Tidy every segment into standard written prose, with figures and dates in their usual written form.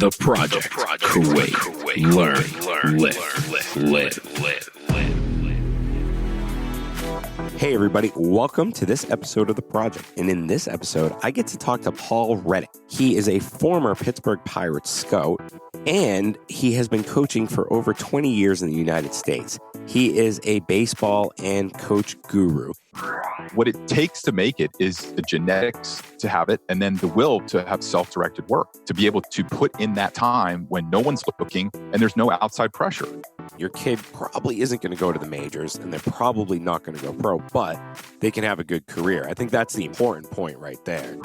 The Project. Kuwait. Learn. Live. Hey everybody, welcome to this episode of The Project. And in this episode, I get to talk to Paul Reddick. He is a former Pittsburgh Pirates scout, and he has been coaching for over 20 years in the United States. He is a baseball and coach guru. What it takes to make it is the genetics to have it, and then the will to have self-directed work, to be able to put in that time when no one's looking and there's no outside pressure. Your kid probably isn't going to go to the majors, and they're probably not going to go pro, but they can have a good career. I think that's the important point right there.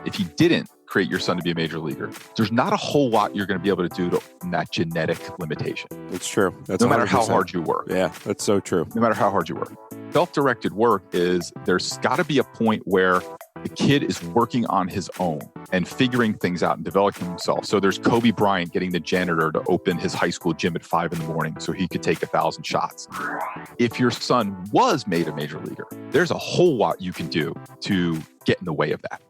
If you didn't create your son to be a major leaguer, there's not a whole lot you're going to be able to do to that genetic limitation. It's true. That's no matter 100%. how hard you work. Yeah, that's so true. No matter how hard you work. Self-directed work is there's got to be a point where the kid is working on his own and figuring things out and developing himself. So there's Kobe Bryant getting the janitor to open his high school gym at 5 a.m. so he could take 1,000 shots. If your son was made a major leaguer, there's a whole lot you can do to get in the way of that.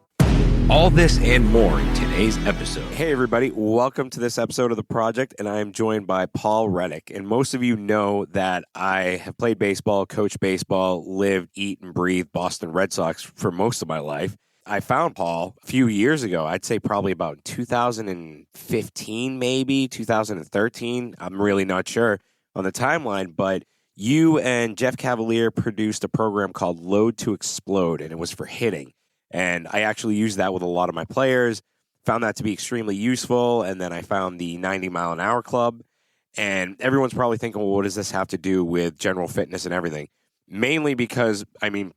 All this and more in today's episode. Hey everybody, welcome to this episode of The Project, and I am joined by Paul Reddick. And most of you know that I have played baseball, coached baseball, lived, eat, and breathe Boston Red Sox for most of my life. I found Paul a few years ago, I'd say probably about 2015, maybe 2013. I'm really not sure on the timeline, but you and Jeff Cavalier produced a program called Load to Explode, and it was for hitting. And I actually used that with a lot of my players, found that to be extremely useful. And then I found the 90 mile an hour club. And everyone's probably thinking, well, what does this have to do with general fitness and everything? Mainly because,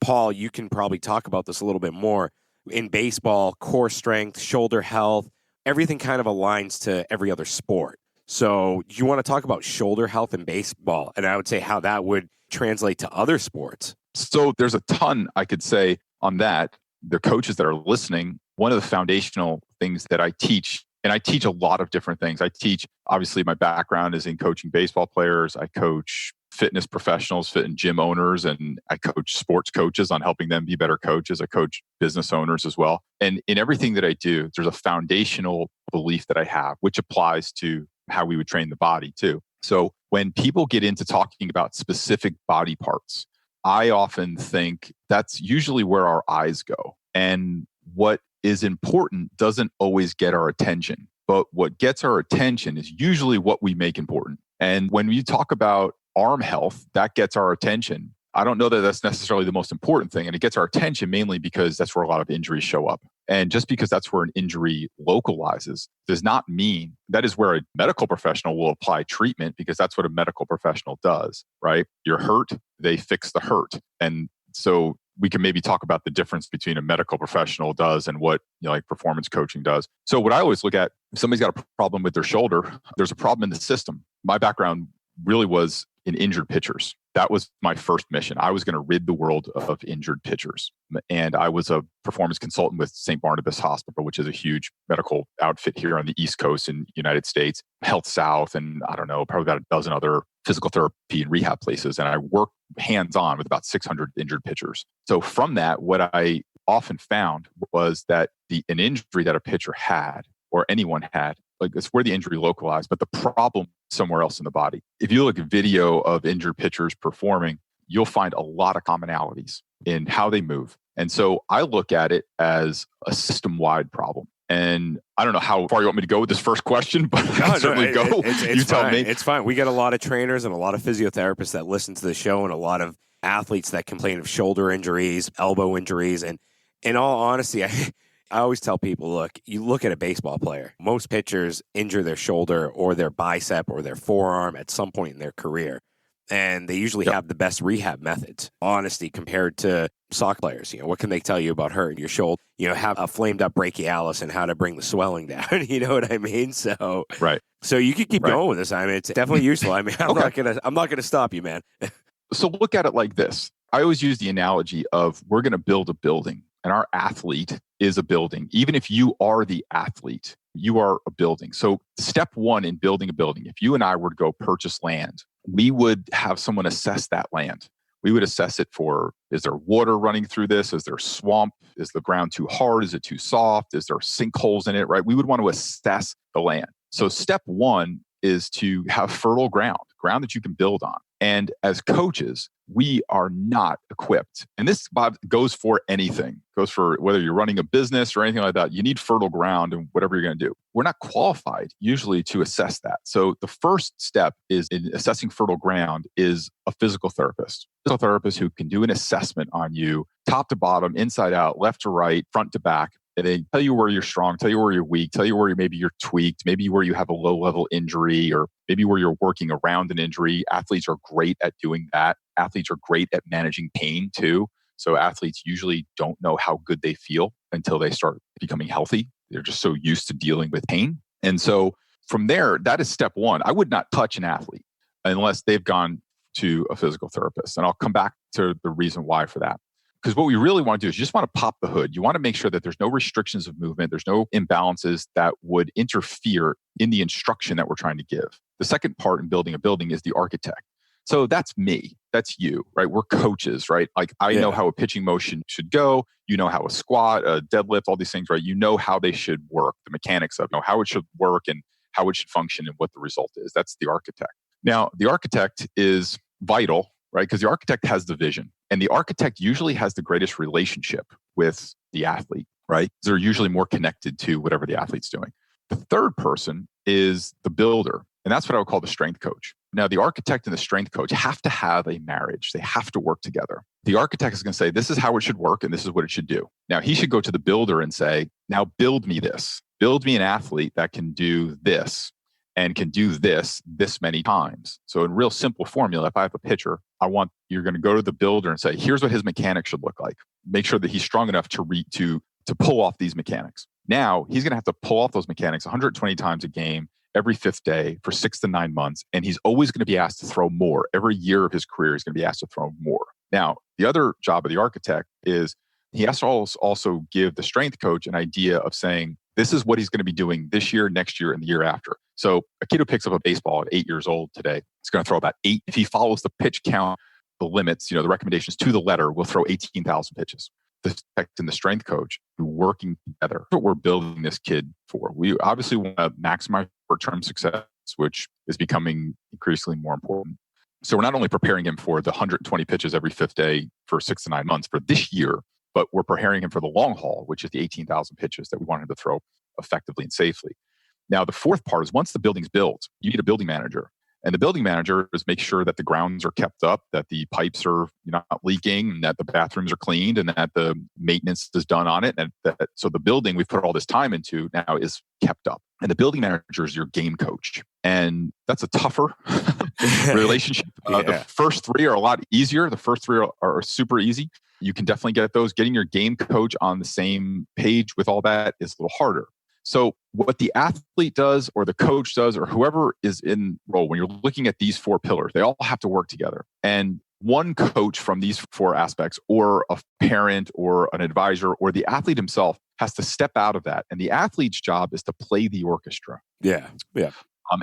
Paul, you can probably talk about this a little bit more. In baseball, core strength, shoulder health, everything kind of aligns to every other sport. So you want to talk about shoulder health in baseball, and I would say how that would translate to other sports. So there's a ton I could say on that. The coaches that are listening, one of the foundational things that I teach, and I teach a lot of different things. I teach, obviously, my background is in coaching baseball players. I coach fitness professionals, fit and gym owners, and I coach sports coaches on helping them be better coaches. I coach business owners as well. And in everything that I do, there's a foundational belief that I have, which applies to how we would train the body too. So when people get into talking about specific body parts, I often think that's usually where our eyes go. And what is important doesn't always get our attention. But what gets our attention is usually what we make important. And when we talk about arm health, that gets our attention. I don't know that that's necessarily the most important thing. And it gets our attention mainly because that's where a lot of injuries show up. And just because that's where an injury localizes does not mean that is where a medical professional will apply treatment, because that's what a medical professional does, right? You're hurt, they fix the hurt. And so we can maybe talk about the difference between a medical professional does and what like performance coaching does. So what I always look at, if somebody's got a problem with their shoulder, there's a problem in the system. My background really was in injured pitchers. That was my first mission. I was going to rid the world of injured pitchers. And I was a performance consultant with St. Barnabas Hospital, which is a huge medical outfit here on the East Coast in the United States, Health South, and I don't know, probably about a dozen other physical therapy and rehab places. And I worked hands-on with about 600 injured pitchers. So from that, what I often found was that an injury that a pitcher had, or anyone had, like it's where the injury localized, but the problem somewhere else in the body. If you look at video of injured pitchers performing, you'll find a lot of commonalities in how they move. And so I look at it as a system-wide problem. And I don't know how far you want me to go with this first question, but I can certainly go. It's tell me. It's fine. We get a lot of trainers and a lot of physiotherapists that listen to the show, and a lot of athletes that complain of shoulder injuries, elbow injuries. And in all honesty, I always tell people, look, you look at a baseball player. Most pitchers injure their shoulder or their bicep or their forearm at some point in their career. And they usually have the best rehab methods, honesty, compared to soccer players. What can they tell you about hurting your shoulder? Have a flamed up brachialis and how to bring the swelling down. You know what I mean? So, right. So you can keep going with this. It's definitely useful. I'm not gonna stop you, man. So look at it like this. I always use the analogy of we're going to build a building, and our athlete is a building. Even if you are the athlete, you are a building. So step one in building a building, if you and I were to go purchase land, we would have someone assess that land. We would assess it for, is there water running through this? Is there swamp? Is the ground too hard? Is it too soft? Is there sinkholes in it, right? We would want to assess the land. So step one is to have fertile ground that you can build on. And as coaches, we are not equipped. And this, Bob, goes for anything. Goes for whether you're running a business or anything like that. You need fertile ground in whatever you're going to do. We're not qualified usually to assess that. So the first step is in assessing fertile ground is a physical therapist. Physical therapist who can do an assessment on you, top to bottom, inside out, left to right, front to back, and they tell you where you're strong, tell you where you're weak, tell you where maybe you're tweaked, maybe where you have a low-level injury, or maybe where you're working around an injury. Athletes are great at doing that. Athletes are great at managing pain too. So athletes usually don't know how good they feel until they start becoming healthy. They're just so used to dealing with pain. And so from there, that is step one. I would not touch an athlete unless they've gone to a physical therapist. And I'll come back to the reason why for that. Because what we really want to do is you just want to pop the hood. You want to make sure that there's no restrictions of movement. There's no imbalances that would interfere in the instruction that we're trying to give. The second part in building a building is the architect. So that's me. That's you, right? We're coaches, right? Like I know how a pitching motion should go. You know how a squat, a deadlift, all these things, right? You know how they should work, the mechanics of how it should work and how it should function and what the result is. That's the architect. Now, the architect is vital, right? Because the architect has the vision. And the architect usually has the greatest relationship with the athlete, right? They're usually more connected to whatever the athlete's doing. The third person is the builder. And that's what I would call the strength coach. Now, the architect and the strength coach have to have a marriage. They have to work together. The architect is going to say, this is how it should work and this is what it should do. Now, he should go to the builder and say, now build me this. Build me an athlete that can do this and can do this many times. So in real simple formula, if I have a pitcher, you're going to go to the builder and say, here's what his mechanics should look like. Make sure that he's strong enough to pull off these mechanics. Now he's going to have to pull off those mechanics 120 times a game, every fifth day for 6 to 9 months. And he's always going to be asked to throw more. Every year of his career, he's going to be asked to throw more. Now, the other job of the architect is he has to also give the strength coach an idea of saying, this is what he's going to be doing this year, next year, and the year after. So a kid who picks up a baseball at 8 years old today is going to throw about 8. If he follows the pitch count, the limits, the recommendations to the letter, will throw 18,000 pitches. The architect and the strength coach working together. That's what we're building this kid for. We obviously want to maximize short-term success, which is becoming increasingly more important. So we're not only preparing him for the 120 pitches every fifth day for 6 to 9 months for this year, but we're preparing him for the long haul, which is the 18,000 pitches that we want him to throw effectively and safely. Now, the fourth part is once the building's built, you need a building manager. And the building manager is make sure that the grounds are kept up, that the pipes are not leaking, and that the bathrooms are cleaned, and that the maintenance is done on it. And so the building we've put all this time into now is kept up. And the building manager is your game coach. And that's a tougher relationship. The first 3 are a lot easier. The first 3 are super easy. You can definitely get those. Getting your game coach on the same page with all that is a little harder. So what the athlete does or the coach does or whoever is in role, when you're looking at these 4 pillars, they all have to work together. And one coach from these 4 aspects or a parent or an advisor or the athlete himself has to step out of that. And the athlete's job is to play the orchestra. Yeah.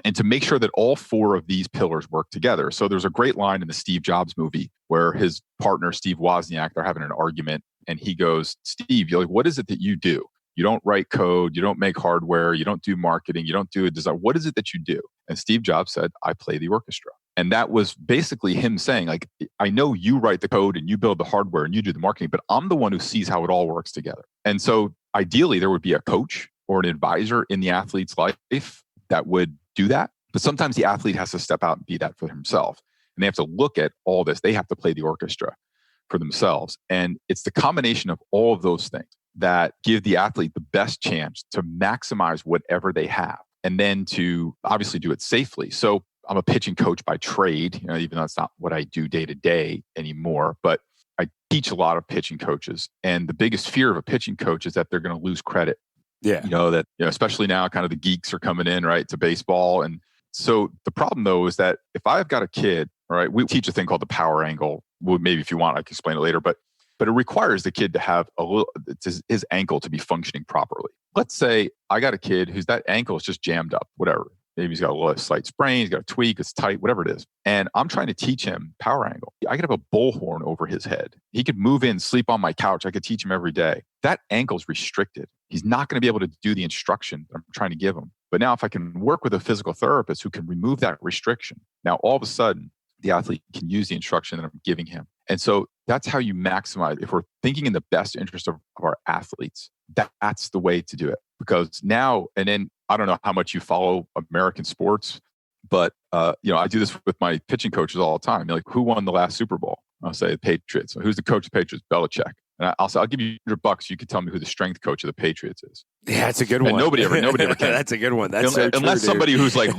And to make sure that all 4 of these pillars work together. So there's a great line in the Steve Jobs movie where his partner, Steve Wozniak, they're having an argument. And he goes, Steve, you're like, what is it that you do? You don't write code. You don't make hardware. You don't do marketing. You don't do a design. What is it that you do? And Steve Jobs said, I play the orchestra. And that was basically him saying, like, I know you write the code and you build the hardware and you do the marketing, but I'm the one who sees how it all works together. And so ideally, there would be a coach or an advisor in the athlete's life that would do that. But sometimes the athlete has to step out and be that for himself. And they have to look at all this. They have to play the orchestra for themselves. And it's the combination of all of those things that give the athlete the best chance to maximize whatever they have and then to obviously do it safely. So I'm a pitching coach by trade, even though it's not what I do day to day anymore, but I teach a lot of pitching coaches. And the biggest fear of a pitching coach is that they're going to lose credit. Yeah. Especially now kind of the geeks are coming in, right, to baseball. And so the problem though is that if I've got a kid, all right, we teach a thing called the power angle. Well, maybe if you want, I can explain it later, but it requires the kid to have his ankle to be functioning properly. Let's say I got a kid whose that ankle is just jammed up, whatever. Maybe he's got a slight sprain, he's got a tweak, it's tight, whatever it is. And I'm trying to teach him power angle. I could have a bullhorn over his head. He could move in, sleep on my couch. I could teach him every day. That ankle's restricted. He's not going to be able to do the instruction that I'm trying to give him. But now if I can work with a physical therapist who can remove that restriction, now all of a sudden the athlete can use the instruction that I'm giving him. And so that's how you maximize. If we're thinking in the best interest of our athletes, that's the way to do it. Because now, and then I don't know how much you follow American sports, but I do this with my pitching coaches all the time. You're like, who won the last Super Bowl? I'll say the Patriots. Who's the coach of the Patriots? Belichick. And I'll say, I'll give you $100. You can tell me who the strength coach of the Patriots is. Yeah, that's a good one. And nobody ever can. That's a good one. That's so true, unless somebody who's like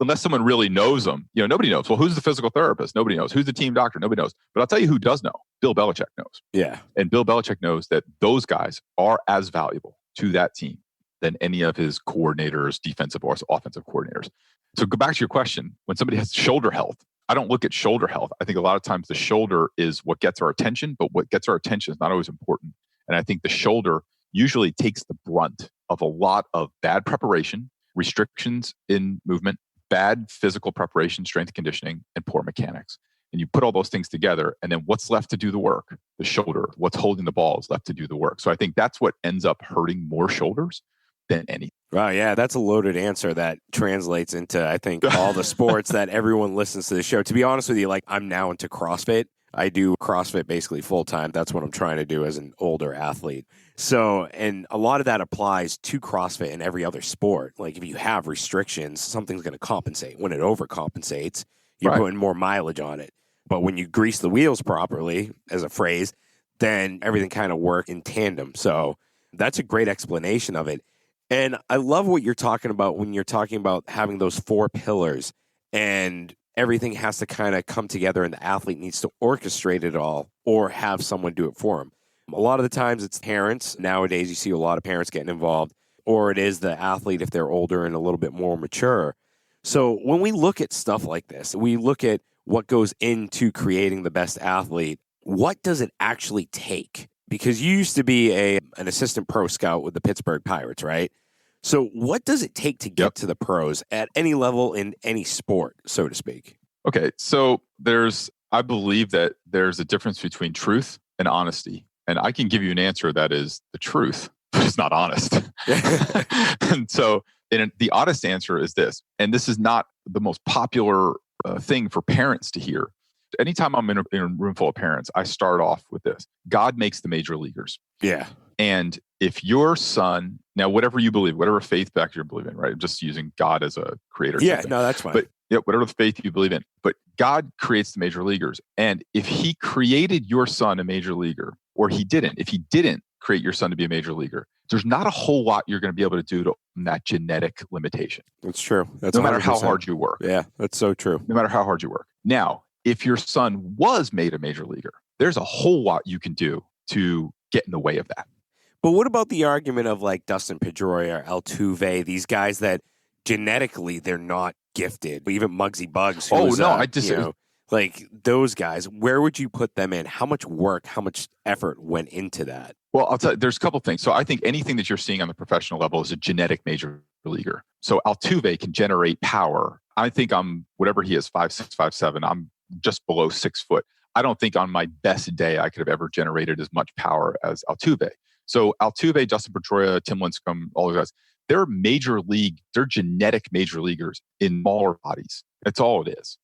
unless someone really knows them, nobody knows. Well, who's the physical therapist? Nobody knows. Who's the team doctor? Nobody knows. But I'll tell you who does know. Bill Belichick knows. Yeah. And Bill Belichick knows that those guys are as valuable to that team than any of his coordinators, defensive or offensive coordinators. So go back to your question. When somebody has shoulder health, I don't look at shoulder health. I think a lot of times the shoulder is what gets our attention, but what gets our attention is not always important. And I think the shoulder usually takes the brunt of a lot of bad preparation, restrictions in movement, bad physical preparation, strength conditioning, and poor mechanics. And you put all those things together, and then what's left to do the work? The shoulder. What's holding the ball is left to do the work. So I think that's what ends up hurting more shoulders than anything. Wow, yeah, that's a loaded answer that translates into, I think, all the sports that everyone listens to the show. To be honest with you, like, I'm now into CrossFit. I do CrossFit basically full time. That's what I'm trying to do as an older athlete. So, and a lot of that applies to CrossFit and every other sport. Like, if you have restrictions, something's going to compensate. When it overcompensates, you're Right. putting more mileage on it. But when you grease the wheels properly, as a phrase, then everything kind of work in tandem. So that's a great explanation of it. And I love what you're talking about when you're talking about having those 4 pillars and everything has to kind of come together and the athlete needs to orchestrate it all or have someone do it for them. A lot of the times it's parents. Nowadays, you see a lot of parents getting involved, or it is the athlete if they're older and a little bit more mature. So when we look at stuff like this, we look at what goes into creating the best athlete. What does it actually take? Because you used to be an assistant pro scout with the Pittsburgh Pirates, right? So what does it take to get to the pros at any level in any sport, so to speak? Okay, so I believe that there's a difference between truth and honesty. And I can give you an answer that is the truth, but it's not honest. And so the honest answer is this, and this is not the most popular thing for parents to hear. Anytime I'm in a room full of parents, I start off with this. God makes the major leaguers. Yeah. And if your son, now whatever you believe, whatever faith back you believe in, right? I'm just using God as a creator. Yeah, no, that's fine. But whatever the faith you believe in. But God creates the major leaguers. And if he created your son a major leaguer, or if he didn't create your son to be a major leaguer, there's not a whole lot you're going to be able to do to that genetic limitation. That's true. That's no matter 100%. how hard you work. Yeah, that's so true. No matter how hard you work. Now, if your son was made a major leaguer, there's a whole lot you can do to get in the way of that. But what about the argument of like Dustin Pedroia, Altuve, these guys that genetically they're not gifted, even Muggsy Buggs? I disagree. Like those guys, where would you put them in? How much work, how much effort went into that? Well, I'll tell you, there's a couple things. So I think anything that you're seeing on the professional level is a genetic major leaguer. So Altuve can generate power. I think I'm, whatever he is, 5'6", 5'7", I'm just below 6 foot. I don't think on my best day I could have ever generated as much power as Altuve. So Altuve, Dustin Pedroia, Tim Lincecum, all those guys, they're genetic major leaguers in smaller bodies. That's all it is.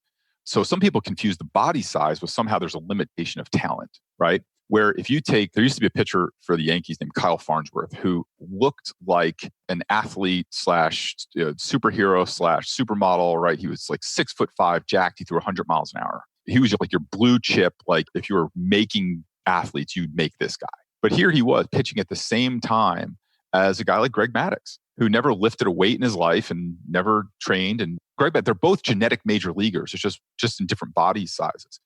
So some people confuse the body size with somehow there's a limitation of talent, right? Where if you there used to be a pitcher for the Yankees named Kyle Farnsworth who looked like an athlete / superhero / supermodel, right? He was like 6'5", jacked. He threw 100 miles an hour. He was like your blue chip. Like if you were making athletes, you'd make this guy. But here he was pitching at the same time as a guy like Greg Maddux, who never lifted a weight in his life and never trained. And Greg Maddux, they're both genetic major leaguers. It's just in different body sizes.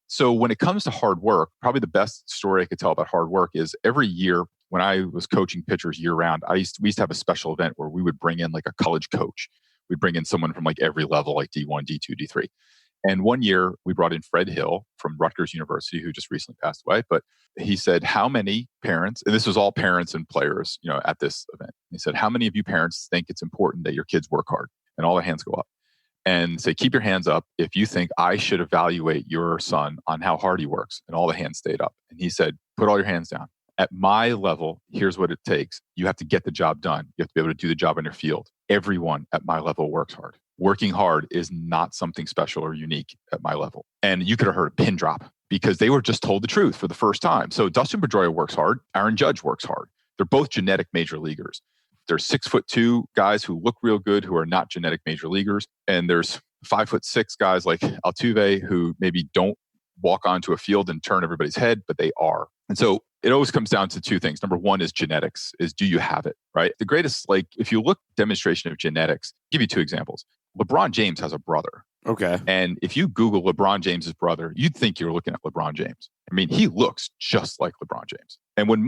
So when it comes to hard work, probably the best story I could tell about hard work is every year when I was coaching pitchers year round, we used to have a special event where we would bring in like a college coach. We'd bring in someone from like every level, like D1, D2, D3. And one year we brought in Fred Hill from Rutgers University, who just recently passed away. But he said, how many parents, and this was all parents and players, at this event. He said, how many of you parents think it's important that your kids work hard? And all the hands go up. And say, keep your hands up if you think I should evaluate your son on how hard he works. And all the hands stayed up. And he said, put all your hands down. At my level, here's what it takes. You have to get the job done. You have to be able to do the job in your field. Everyone at my level works hard. Working hard is not something special or unique at my level. And you could have heard a pin drop because they were just told the truth for the first time. So Dustin Pedroia works hard. Aaron Judge works hard. They're both genetic major leaguers. There's 6'2" guys who look real good who are not genetic major leaguers. And there's 5'6" guys like Altuve who maybe don't walk onto a field and turn everybody's head, but they are. And so it always comes down to two things. Number one is genetics, is do you have it, right? The greatest, like if you look demonstration of genetics, I'll give you two examples. LeBron James has a brother. Okay. And if you Google LeBron James's brother, you'd think you're looking at LeBron James. I mean, he looks just like LeBron James. And when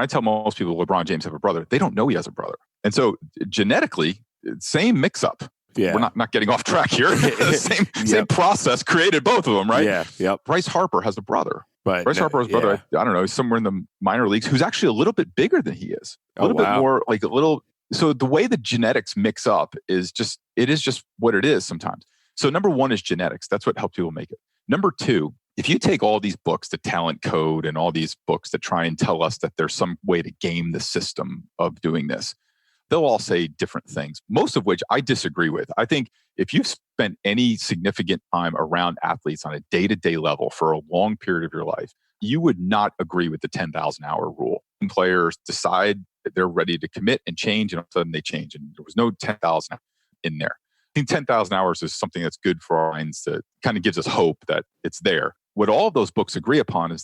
I tell most people LeBron James have a brother, they don't know he has a brother. And so genetically, same mix up. Yeah. We're not getting off track here. Same process created both of them, right? Yeah. Yep. Bryce Harper has a brother. But Bryce Harper's brother, I don't know, he's somewhere in the minor leagues, who's actually a little bit bigger than he is. A little bit more, like a little. So the way the genetics mix up is just what it is sometimes. So number one is genetics. That's what helps people make it. Number two, if you take all these books, the Talent Code and all these books that try and tell us that there's some way to game the system of doing this, they'll all say different things, most of which I disagree with. I think if you've spent any significant time around athletes on a day-to-day level for a long period of your life, you would not agree with the 10,000 hour rule. And players decide that they're ready to commit and change, and all of a sudden they change. And there was no 10,000 in there. I think 10,000 hours is something that's good for our minds, that kind of gives us hope that it's there. What all of those books agree upon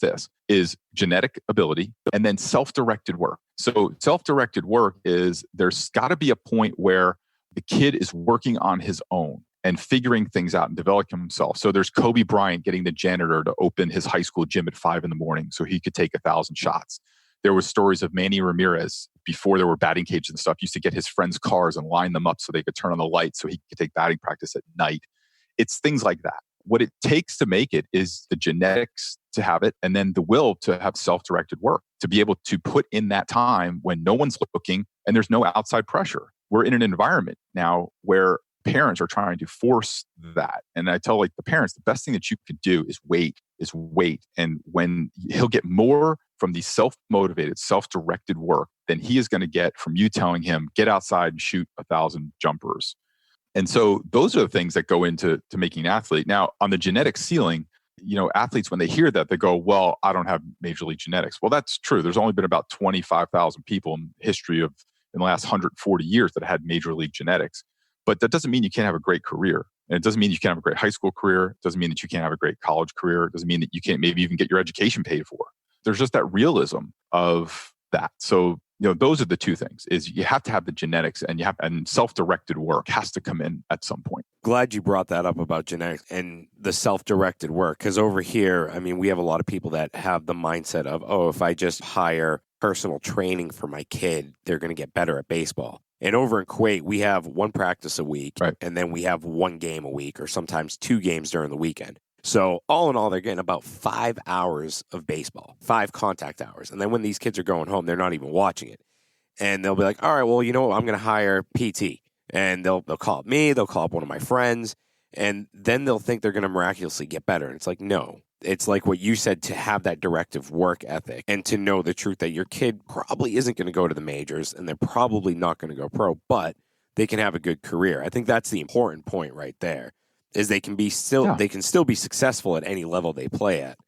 is genetic ability and then self-directed work. So self-directed work is there's got to be a point where the kid is working on his own and figuring things out and developing himself. So there's Kobe Bryant getting the janitor to open his high school gym at 5 a.m. so he could take 1,000 shots. There was stories of Manny Ramirez before there were batting cages and stuff, used to get his friends' cars and line them up so they could turn on the lights so he could take batting practice at night. It's things like that. What it takes to make it is the genetics to have it, and then the will to have self-directed work, to be able to put in that time when no one's looking and there's no outside pressure. We're in an environment now where parents are trying to force that. And I tell the parents, the best thing that you could do is wait. And when he'll get more from the self-motivated, self-directed work than he is going to get from you telling him, get outside and shoot 1,000 jumpers. And so those are the things that go into making an athlete. Now, on the genetic ceiling, athletes, when they hear that, they go, well, I don't have major league genetics. Well, that's true. There's only been about 25,000 people in the history in the last 140 years that had major league genetics. But that doesn't mean you can't have a great career. And it doesn't mean you can't have a great high school career. It doesn't mean that you can't have a great college career. It doesn't mean that you can't maybe even get your education paid for. There's just that realism of that. So, those are the two things, is you have to have the genetics and self-directed work has to come in at some point. Glad you brought that up about genetics and the self-directed work. Because over here, we have a lot of people that have the mindset of, if I just hire personal training for my kid, they're going to get better at baseball. And over in Kuwait, we have one practice a week, right, and then we have one game a week, or sometimes 2 games during the weekend. So all in all, they're getting about 5 hours of baseball, 5 contact hours. And then when these kids are going home, they're not even watching it. And they'll be like, all right, well, you know what? I'm going to hire PT. And they'll call up me. They'll call up one of my friends. And then they'll think they're going to miraculously get better. And it's like, no. It's like what you said, to have that directive work ethic and to know the truth that your kid probably isn't going to go to the majors and they're probably not going to go pro, but they can have a good career. I think that's the important point right there, is they can still be successful at any level they play at.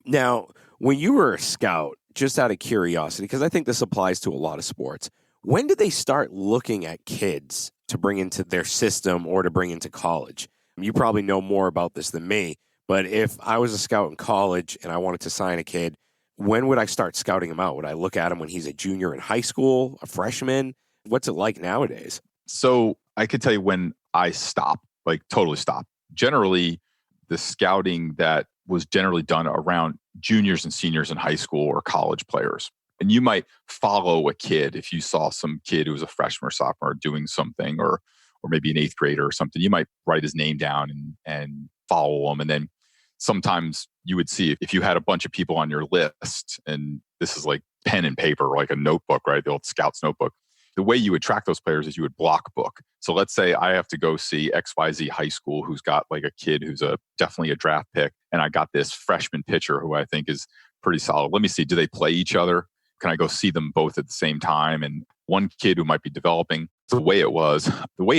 Now, when you were a scout, just out of curiosity, because I think this applies to a lot of sports, when did they start looking at kids to bring into their system or to bring into college? You probably know more about this than me, but if I was a scout in college and I wanted to sign a kid, when would I start scouting him out? Would I look at him when he's a junior in high school, a freshman? What's it like nowadays? So I could tell you when I stopped, totally stopped. Generally, the scouting that was generally done around juniors and seniors in high school or college players. And you might follow a kid if you saw some kid who was a freshman or sophomore doing something, or maybe an 8th grader or something. You might write his name down and follow him. And then sometimes you would see if you had a bunch of people on your list, and this is like pen and paper, like a notebook, right? The old Scouts notebook. The way you would track those players is you would block book. So let's say I have to go see XYZ high school who's got a kid who's definitely a draft pick, and I got this freshman pitcher who I think is pretty solid. Let me see, do they play each other? Can I go see them both at the same time? And one kid who might be developing the way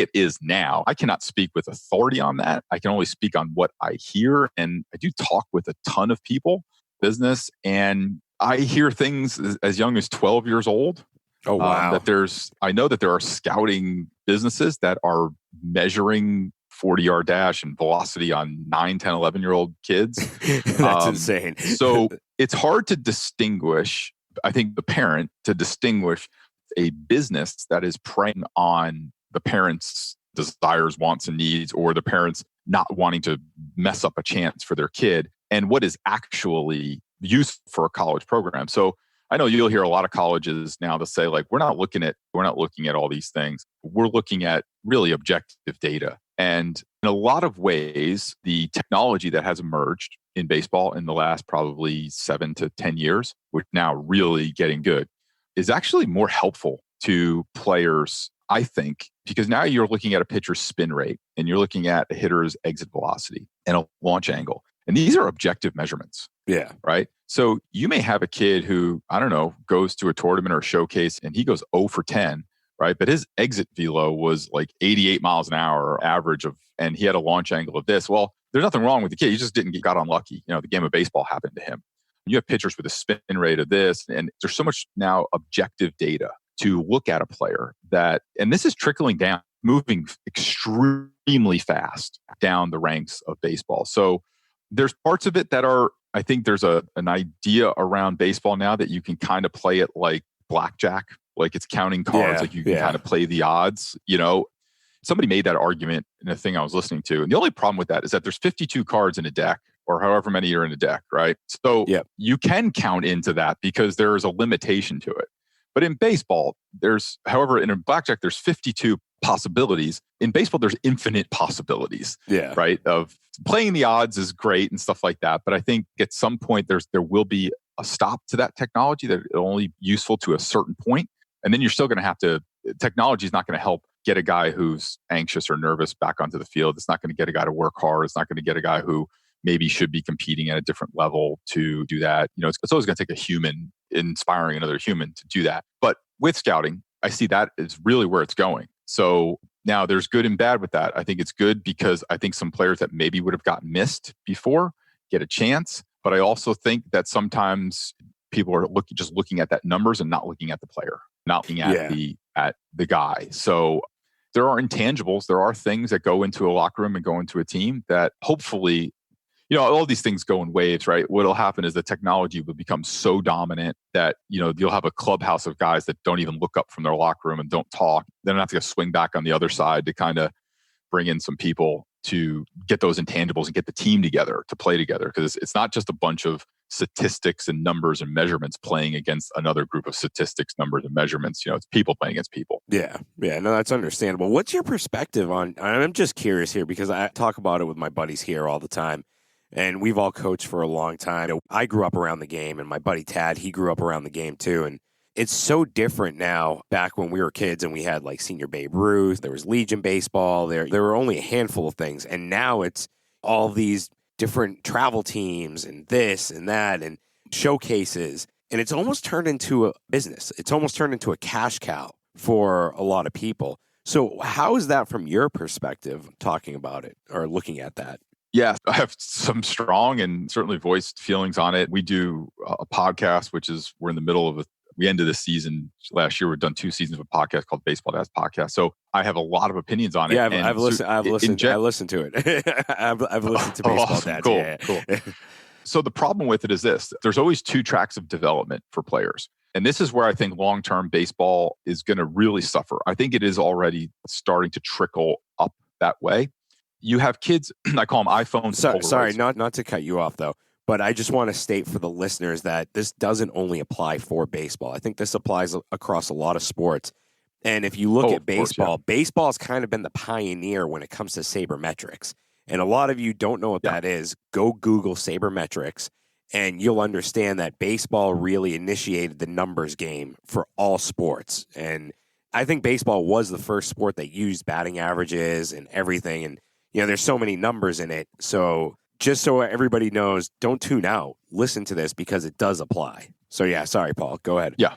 it is now, I cannot speak with authority on that. I can only speak on what I hear. And I do talk with a ton of people, business, and I hear things as young as 12 years old. Oh, wow. I know that there are scouting businesses that are measuring 40-yard dash and velocity on 9, 10, 11-year-old kids. That's insane. So it's hard to distinguish, I think, the parent to distinguish a business that is preying on the parents' desires, wants, and needs, or the parents not wanting to mess up a chance for their kid, and what is actually useful for a college program. So I know you'll hear a lot of colleges now to say, like, we're not looking at all these things. We're looking at really objective data. And in a lot of ways, the technology that has emerged in baseball in the last probably 7 to 10 years, which now really getting good, is actually more helpful to players, I think, because now you're looking at a pitcher's spin rate and you're looking at a hitter's exit velocity and a launch angle. And these are objective measurements. Yeah. Right. So you may have a kid who, I don't know, goes to a tournament or a showcase and he goes 0 for 10, right? But his exit velo was like 88 miles an hour average and he had a launch angle of this. Well, there's nothing wrong with the kid. He just got unlucky. The game of baseball happened to him. You have pitchers with a spin rate of this, and there's so much now objective data to look at a player and this is trickling down, moving extremely fast down the ranks of baseball. So there's parts of it that are, I think there's an idea around baseball now that you can kind of play it like blackjack, like it's counting cards, like you can kind of play the odds. Somebody made that argument in a thing I was listening to. And the only problem with that is that there's 52 cards in a deck, or however many are in a deck, right? So you can count into that because there is a limitation to it. But in baseball, however, in a blackjack, there's 52 possibilities. In baseball, there's infinite possibilities, right? Of playing the odds is great and stuff like that. But I think at some point, there will be a stop to that technology that is only useful to a certain point. And then you're still going to have to, technology is not going to help get a guy who's anxious or nervous back onto the field. It's not going to get a guy to work hard. It's not going to get a guy who maybe should be competing at a different level to do that. It's always going to take a human inspiring another human to do that. But with scouting, I see that is really where it's going. So now there's good and bad with that. I think it's good because I think some players that maybe would have gotten missed before get a chance. But I also think that sometimes people are just looking at that numbers and not looking at the player, not looking at the guy. So there are intangibles. There are things that go into a locker room and go into a team that hopefully, all these things go in waves, right? What'll happen is the technology will become so dominant that, you'll have a clubhouse of guys that don't even look up from their locker room and don't talk. Then I have to swing back on the other side to kind of bring in some people to get those intangibles and get the team together to play together. Because it's not just a bunch of statistics and numbers and measurements playing against another group of statistics, numbers, and measurements. It's people playing against people. Yeah. No, that's understandable. What's your perspective on, I'm just curious here because I talk about it with my buddies here all the time. And we've all coached for a long time. I grew up around the game, and my buddy Tad, he grew up around the game too. And it's so different now. Back when we were kids and we had like Senior Babe Ruth, there was Legion Baseball, there were only a handful of things. And now it's all these different travel teams and this and that and showcases. And it's almost turned into a business. It's almost turned into a cash cow for a lot of people. So how is that from your perspective, talking about it or looking at that? Yeah, I have some strong and certainly voiced feelings on it. We do a podcast, we're in the middle of we ended this season last year. We've done 2 seasons of a podcast called Baseball Dad's Podcast. So I have a lot of opinions on it. Yeah, I've listened to it. I've listened to Baseball awesome. Dads. Cool. So the problem with it is this: there's always 2 tracks of development for players. And this is where I think long-term baseball is going to really suffer. I think it is already starting to trickle up that way. You have kids, I call them iPhones. Sorry, not to cut you off though, but I just want to state for the listeners that this doesn't only apply for baseball. I think this applies across a lot of sports. And if you look at baseball, baseball has kind of been the pioneer when it comes to sabermetrics. And a lot of you don't know what that is. Go Google sabermetrics and you'll understand that baseball really initiated the numbers game for all sports. And I think baseball was the first sport that used batting averages and everything. And there's so many numbers in it. So just so everybody knows, don't tune out. Listen to this because it does apply. So yeah, sorry, Paul, go ahead. Yeah.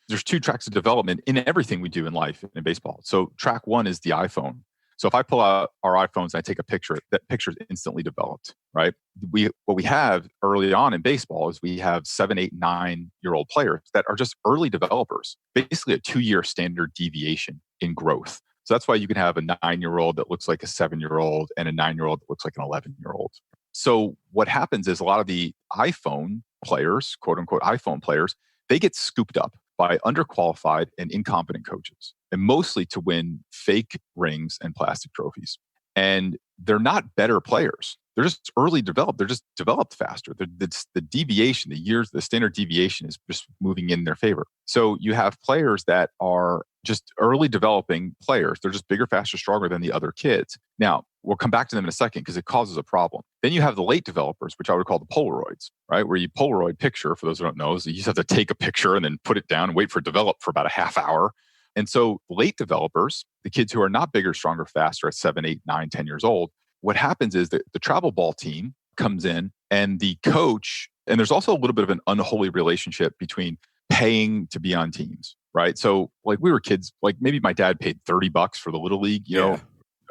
There's 2 tracks of development in everything we do in life in baseball. So track 1 is the iPhone. So if I pull out our iPhones and I take a picture, that picture is instantly developed, right? What we have early on in baseball is we have 7, 8, 9-year-old players that are just early developers, basically a 2-year standard deviation in growth. So that's why you can have a 9-year-old that looks like a 7-year-old and a 9-year-old that looks like an 11-year-old. So what happens is a lot of the iPhone players, quote unquote iPhone players, they get scooped up by underqualified and incompetent coaches, and mostly to win fake rings and plastic trophies. And they're not better players. They're just early developed. They're just developed faster. The deviation, the standard deviation is just moving in their favor. So you have players that are just early developing players. They're just bigger, faster, stronger than the other kids. Now, we'll come back to them in a second because it causes a problem. Then you have the late developers, which I would call the Polaroids, right? Where you Polaroid picture, for those who don't know, is you just have to take a picture and then put it down and wait for it to develop for about a half hour. And so late developers, the kids who are not bigger, stronger, faster at 7, 8, 9, 10 years old, what happens is that the travel ball team comes in and the coach, and there's also a little bit of an unholy relationship between paying to be on teams, right? So like we were kids, like maybe my dad paid $30 for the Little League, you know,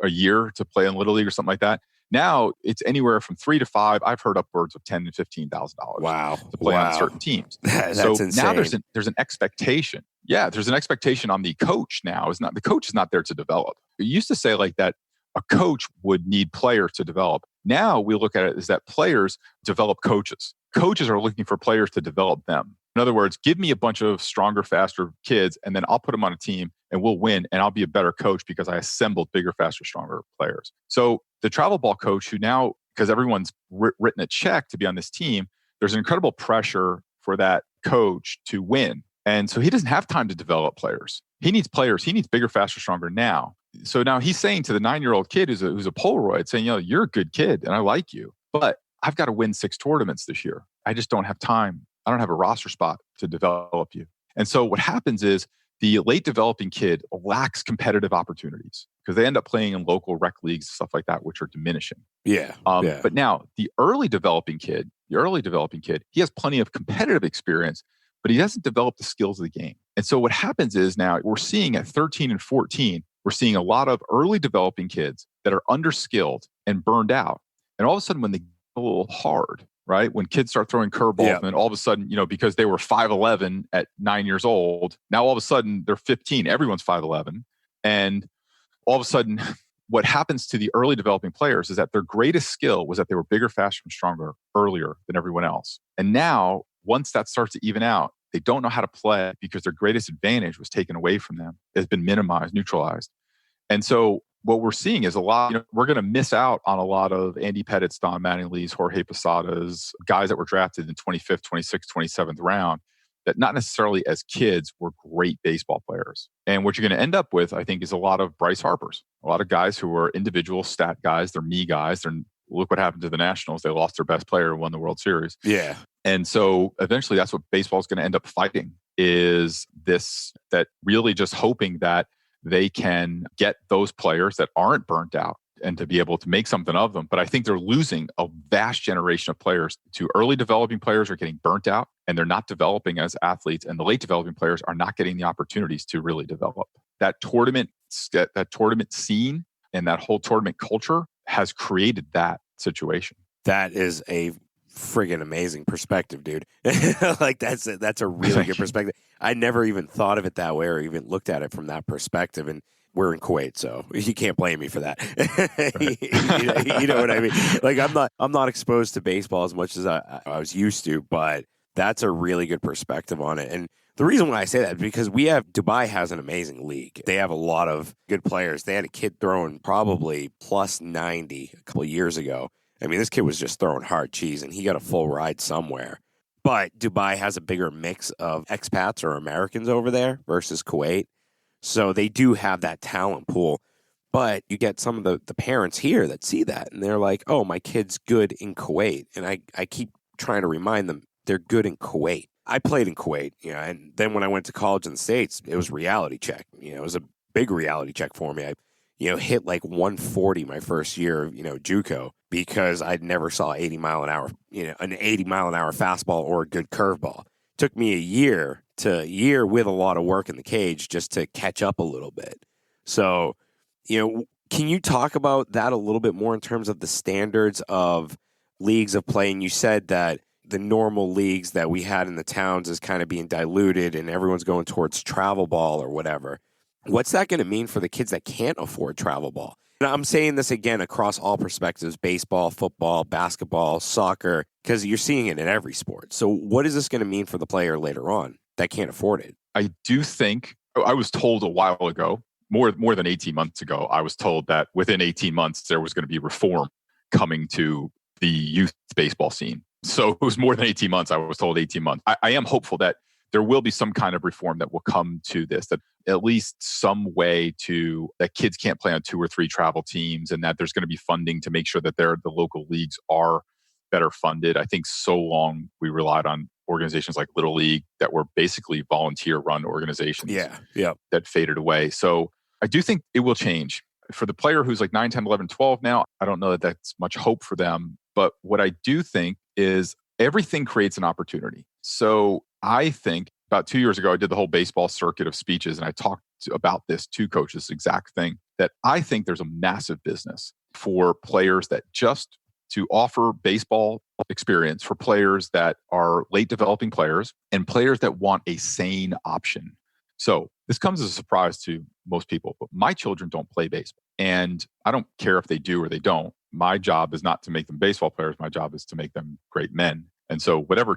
a year to play in Little League or something like that. Now it's anywhere from 3 to 5. I've heard upwards of $10,000 to $15,000. Wow. To play on certain teams. That's so insane. now there's an expectation. Yeah, there's an expectation on the coach now. The coach is not there to develop. It used to say like that a coach would need players to develop. Now we look at it as that players develop coaches. Coaches are looking for players to develop them. In other words, give me a bunch of stronger, faster kids, and then I'll put them on a team and we'll win, and I'll be a better coach because I assembled bigger, faster, stronger players. So the travel ball coach who now, because everyone's written a check to be on this team, there's incredible pressure for that coach to win. And so he doesn't have time to develop players. He needs players. He needs bigger, faster, stronger now. So now he's saying to the 9-year-old kid who's a Polaroid, saying, you know, you're a good kid and I like you, but I've got to win 6 tournaments this year. I just don't have time. I don't have a roster spot to develop you. And so what happens is the late developing kid lacks competitive opportunities because they end up playing in local rec leagues, stuff like that, which are diminishing. Yeah. But now the early developing kid, he has plenty of competitive experience, but he doesn't develop the skills of the game. And so what happens is now we're seeing at 13 and 14, we're seeing a lot of early developing kids that are underskilled and burned out. And all of a sudden when they get a little hard, right? When kids start throwing curveballs and then all of a sudden, you know, because they were 5'11" at 9 years old, now all of a sudden they're 15, everyone's 5'11". And all of a sudden what happens to the early developing players is that their greatest skill was that they were bigger, faster, and stronger earlier than everyone else. And now once that starts to even out, they don't know how to play because their greatest advantage was taken away from them. It's been minimized, neutralized. And so what we're seeing is a lot, we're going to miss out on a lot of Andy Pettit's, Don Mattingly's, Jorge Posada's, guys that were drafted in 25th, 26th, 27th round that not necessarily as kids were great baseball players. And what you're going to end up with, I think, is a lot of Bryce Harpers, a lot of guys who are individual stat guys. They're me guys. Look what happened to the Nationals. They lost their best player and won the World Series. Yeah. And so eventually that's what baseball is going to end up fighting is this, that really just hoping that they can get those players that aren't burnt out and to be able to make something of them. But I think they're losing a vast generation of players to early developing players are getting burnt out and they're not developing as athletes. And the late developing players are not getting the opportunities to really develop. That tournament scene and that whole tournament culture has created that situation. That is a friggin' amazing perspective, dude. Like that's a really good perspective. I never even thought of it that way or even looked at it from that perspective. And we're in Kuwait, so you can't blame me for that. you know what I mean? Like I'm not exposed to baseball as much as I was used to, but that's a really good perspective on it. And the reason why I say that is because Dubai has an amazing league. They have a lot of good players. They had a kid throwing probably plus 90 a couple of years ago. I mean, this kid was just throwing hard cheese, and he got a full ride somewhere. But Dubai has a bigger mix of expats or Americans over there versus Kuwait. So they do have that talent pool. But you get some of the parents here that see that, and they're like, oh, my kid's good in Kuwait. And I keep trying to remind them they're good in Kuwait. I played in Kuwait, and then when I went to college in the States, it was reality check. It was a big reality check for me. hit like 140 my first year of, JUCO because I'd never saw 80 mile an hour, an 80 mile an hour fastball or a good curveball. Took me a year with a lot of work in the cage just to catch up a little bit. So, can you talk about that a little bit more in terms of the standards of leagues of play? And you said that the normal leagues that we had in the towns is kind of being diluted and everyone's going towards travel ball or whatever. What's that going to mean for the kids that can't afford travel ball? And I'm saying this again across all perspectives, baseball, football, basketball, soccer, because you're seeing it in every sport. So what is this going to mean for the player later on that can't afford it? I do think, I was told a while ago, more than 18 months ago, I was told that within 18 months, there was going to be reform coming to the youth baseball scene. So it was more than 18 months. I was told 18 months. I am hopeful that there will be some kind of reform that will come to this, that at least some way that kids can't play on 2 or 3 travel teams, and that there's going to be funding to make sure that the local leagues are better funded. I think so long we relied on organizations like Little League that were basically volunteer-run organizations that faded away. So I do think it will change. For the player who's like 9, 10, 11, 12 now, I don't know that that's much hope for them. But what I do think is everything creates an opportunity. So I think about 2 years ago, I did the whole baseball circuit of speeches, and I talked about this to coaches, this exact thing, that I think there's a massive business for players that just to offer baseball experience for players that are late developing players and players that want a sane option. So this comes as a surprise to most people, but my children don't play baseball. And I don't care if they do or they don't. My job is not to make them baseball players. My job is to make them great men. And so whatever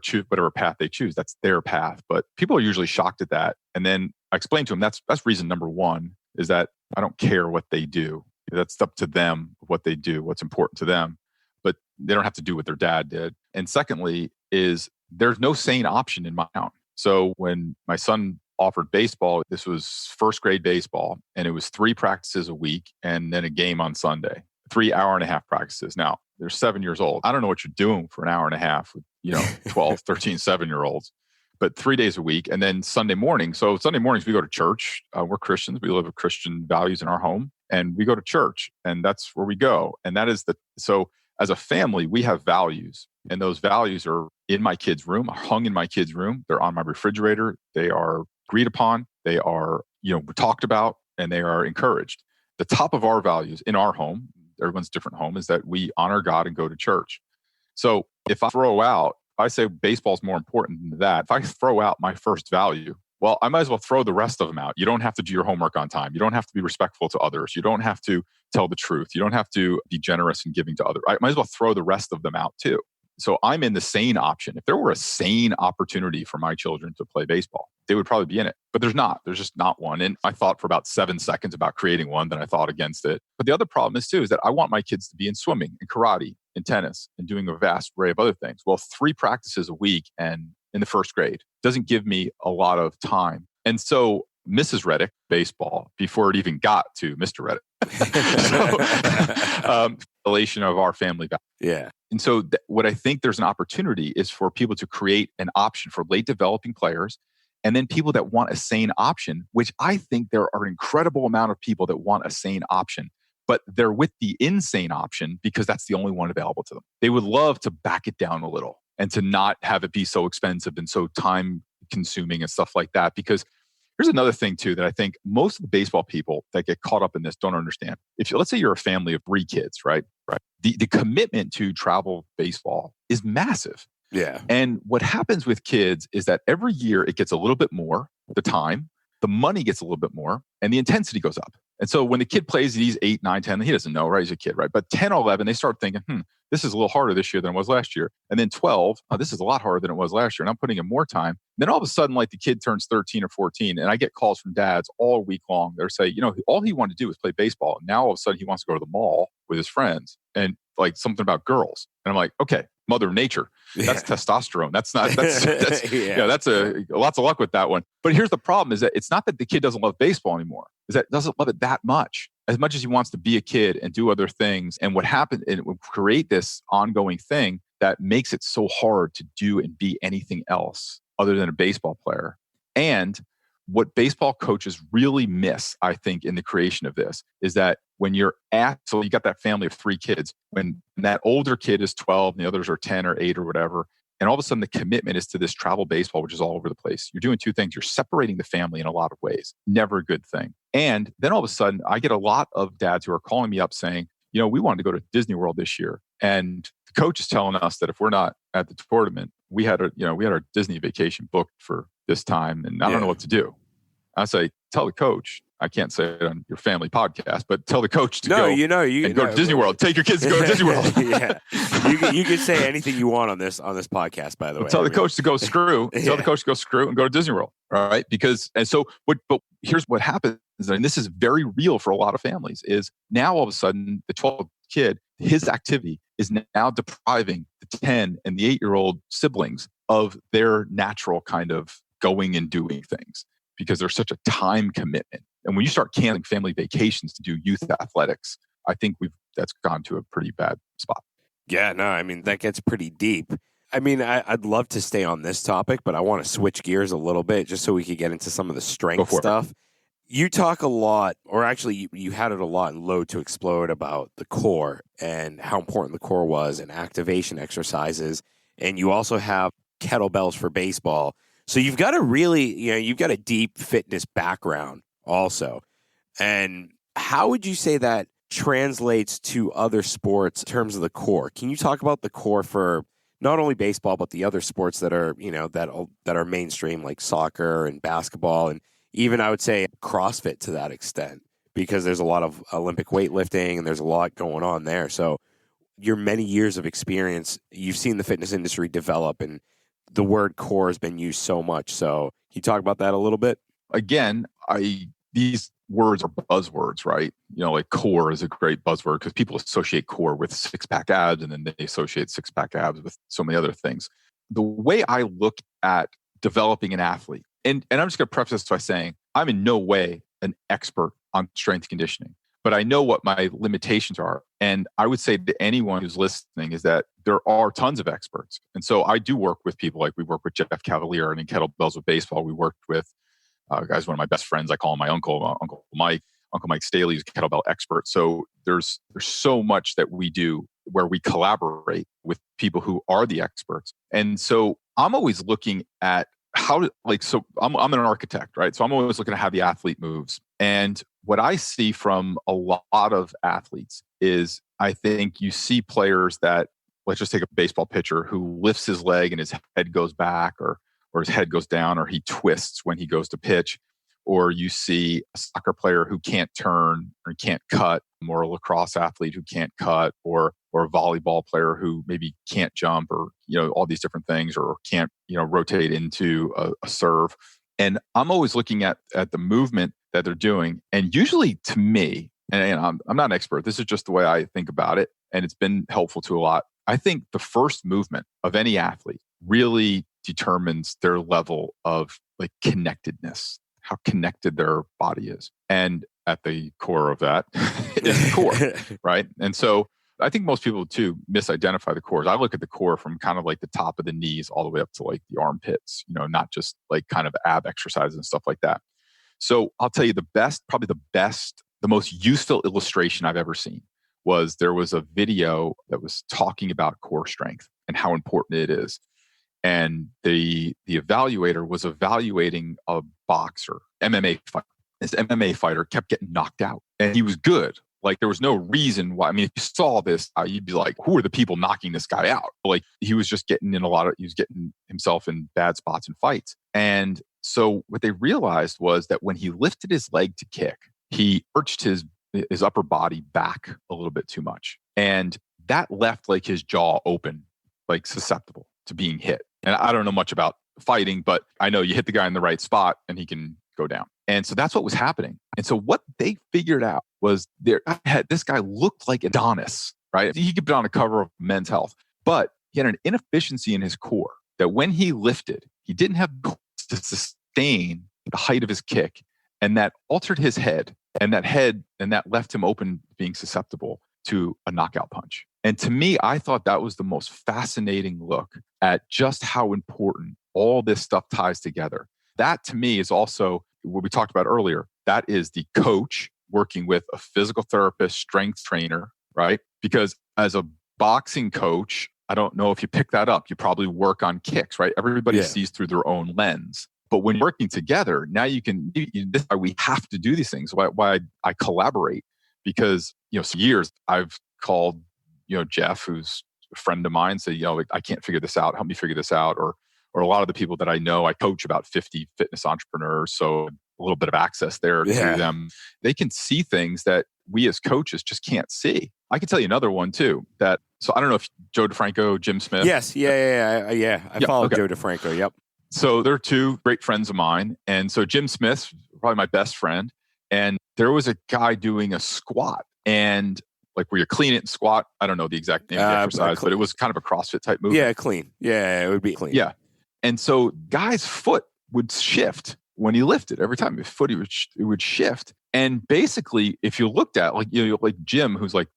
path they choose, that's their path. But people are usually shocked at that. And then I explain to them, that's reason number one, is that I don't care what they do. That's up to them, what they do, what's important to them. But they don't have to do what their dad did. And secondly is there's no sane option in my town. So when my son offered baseball, this was first grade baseball, and it was 3 practices a week and then a game on Sunday, 3 hour-and-a-half practices. Now, they're 7 years old. I don't know what you're doing for an hour and a half with, 12, 13, 7-year-olds, but 3 days a week. And then Sunday morning. So Sunday mornings, we go to church. We're Christians. We live with Christian values in our home, and we go to church, and that's where we go. And that is so as a family, we have values, and those values are in my kids' room, hung in my kids' room. They're on my refrigerator. They are agreed upon. They are, talked about, and they are encouraged. The top of our values in our home, everyone's different home, is that we honor God and go to church. So if I say baseball's more important than that, if I throw out my first value, well, I might as well throw the rest of them out. You don't have to do your homework on time. You don't have to be respectful to others. You don't have to tell the truth. You don't have to be generous in giving to others. I might as well throw the rest of them out too. So I'm in the sane option. If there were a sane opportunity for my children to play baseball, they would probably be in it. But there's not. There's just not one. And I thought for about 7 seconds about creating one, then I thought against it. But the other problem is that I want my kids to be in swimming and karate and tennis and doing a vast array of other things. Well, 3 practices a week and in the first grade doesn't give me a lot of time. And so Mrs. Reddick, baseball, before it even got to Mr. Reddick. Relation of our family value. Yeah. And so what I think there's an opportunity is for people to create an option for late developing players, and then people that want a sane option, which I think there are an incredible amount of people that want a sane option, but they're with the insane option because that's the only one available to them. They would love to back it down a little and to not have it be so expensive and so time consuming and stuff like that. Because here's another thing too that I think most of the baseball people that get caught up in this don't understand. Let's say you're a family of 3 kids, right? The commitment to travel baseball is massive. Yeah. And what happens with kids is that every year it gets a little bit more, the time, the money gets a little bit more, and the intensity goes up. And so when the kid plays, he's 8, 9, 10, he doesn't know, right? He's a kid, right? But 10, 11, they start thinking, this is a little harder this year than it was last year. And then 12, this is a lot harder than it was last year. And I'm putting in more time. Then all of a sudden, like the kid turns 13 or 14, and I get calls from dads all week long. They're saying, all he wanted to do was play baseball. And now all of a sudden he wants to go to the mall with his friends and like something about girls. And I'm like, okay, Mother Nature. That's testosterone. That's lots of luck with that one. But here's the problem is that it's not that the kid doesn't love baseball anymore. Is that doesn't love it that much. As much as he wants to be a kid and do other things. And what happened, it will create this ongoing thing that makes it so hard to do and be anything else other than a baseball player. And what baseball coaches really miss, I think, in the creation of this is that when so you got that family of 3 kids, when that older kid is 12 and the others are 10 or 8 or whatever, and all of a sudden the commitment is to this travel baseball, which is all over the place. You're doing 2 things. You're separating the family in a lot of ways. Never a good thing. And then all of a sudden I get a lot of dads who are calling me up saying, we wanted to go to Disney World this year. And the coach is telling us that if we're not at the tournament, we had our Disney vacation booked for this time, and I don't know what to do. I say, tell the coach. I can't say it on your family podcast, but tell the coach to go to Disney World. Take your kids to go to Disney World. Yeah, you can say anything you want on this podcast. By the way, tell the coach to go screw. Tell the coach to go screw and go to Disney World. All right, but here's what happens, and this is very real for a lot of families. Is now all of a sudden the 12 kid, his activity is now depriving the 10 and the 8-year-old siblings of their natural kind of going and doing things, because there's such a time commitment. And when you start canceling family vacations to do youth athletics, I think that's gone to a pretty bad spot. Yeah, no, I mean, that gets pretty deep. I mean, I'd love to stay on this topic, but I want to switch gears a little bit just so we could get into some of the strength stuff. You talk a lot, or actually you had it a lot in Load to Explode, about the core and how important the core was and activation exercises. And you also have kettlebells for baseball. So you've got you've got a deep fitness background also. And how would you say that translates to other sports in terms of the core? Can you talk about the core for not only baseball, but the other sports that are, that are mainstream, like soccer and basketball, and even I would say CrossFit to that extent, because there's a lot of Olympic weightlifting and there's a lot going on there. So your many years of experience, you've seen the fitness industry develop, and the word core has been used so much. So can you talk about that a little bit? Again, these words are buzzwords, right? Like core is a great buzzword because people associate core with 6-pack abs, and then they associate 6-pack abs with so many other things. The way I look at developing an athlete, and I'm just going to preface this by saying I'm in no way an expert on strength conditioning, but I know what my limitations are. And I would say to anyone who's listening is that there are tons of experts. And so I do work with people, like we work with Jeff Cavalier, and in Kettlebells with Baseball, we worked with guy's one of my best friends. I call him my uncle, Uncle Mike. Uncle Mike Staley is a kettlebell expert. So there's so much that we do where we collaborate with people who are the experts. And so I'm always looking at I'm an architect, right? So I'm always looking at how the athlete moves. And what I see from a lot of athletes is, I think you see players that, let's just take a baseball pitcher who lifts his leg and his head goes back, or his head goes down, or he twists when he goes to pitch. Or you see a soccer player who can't turn or can't cut, or a lacrosse athlete who can't cut, or a volleyball player who maybe can't jump, or all these different things, or can't rotate into a serve. And I'm always looking at the movement that they're doing. And usually to me, and I'm not an expert, this is just the way I think about it, and it's been helpful to a lot. I think the first movement of any athlete really determines their level of connectedness, how connected their body is. And at the core of that is the core, right? And so I think most people too misidentify the cores. I look at the core from kind of like the top of the knees all the way up to like the armpits, not just like kind of ab exercises and stuff like that. So I'll tell you the most useful illustration I've ever seen there was a video that was talking about core strength and how important it is. And the evaluator was evaluating a boxer, MMA fighter. This MMA fighter kept getting knocked out, and he was good. Like, there was no reason why. I mean, if you saw this, you'd be like, who are the people knocking this guy out? Like, he was just getting he was getting himself in bad spots in fights. And so what they realized was that when he lifted his leg to kick, he arched his upper body back a little bit too much. And that left like his jaw open, like susceptible to being hit. And I don't know much about fighting, but I know you hit the guy in the right spot and he can go down. And so that's what was happening. And so what they figured out was this guy looked like Adonis, right? He could be on a cover of Men's Health, but he had an inefficiency in his core that when he lifted, he didn't have to sustain the height of his kick, and that altered his head, and that left him open, being susceptible to a knockout punch. And to me, I thought that was the most fascinating look at just how important all this stuff ties together. That to me is also what we talked about earlier. That is the coach, working with a physical therapist, strength trainer, right? Because as a boxing coach, I don't know if you pick that up. You probably work on kicks, right? Everybody sees through their own lens. But when working together, now this is why we have to do these things, why I collaborate. Because, for years I've called, Jeff, who's a friend of mine, say, I can't figure this out. Help me figure this out. Or a lot of the people that I know, I coach about 50 fitness entrepreneurs. So a little bit of access there to them. They can see things that we as coaches just can't see. I can tell you another one too, so I don't know if Joe DeFranco, Jim Smith. Yes. Yeah. I follow Joe DeFranco. Yep. So they're two great friends of mine. And so Jim Smith, probably my best friend. And there was a guy doing a squat, and like where you clean it and squat. I don't know the exact name of the exercise, but it was kind of a CrossFit type movement. Yeah, clean. Yeah, it would be clean. Yeah. And so guy's foot would shift when he lifted. Every time his foot, it would shift. And basically, if you looked at like Jim, who's like,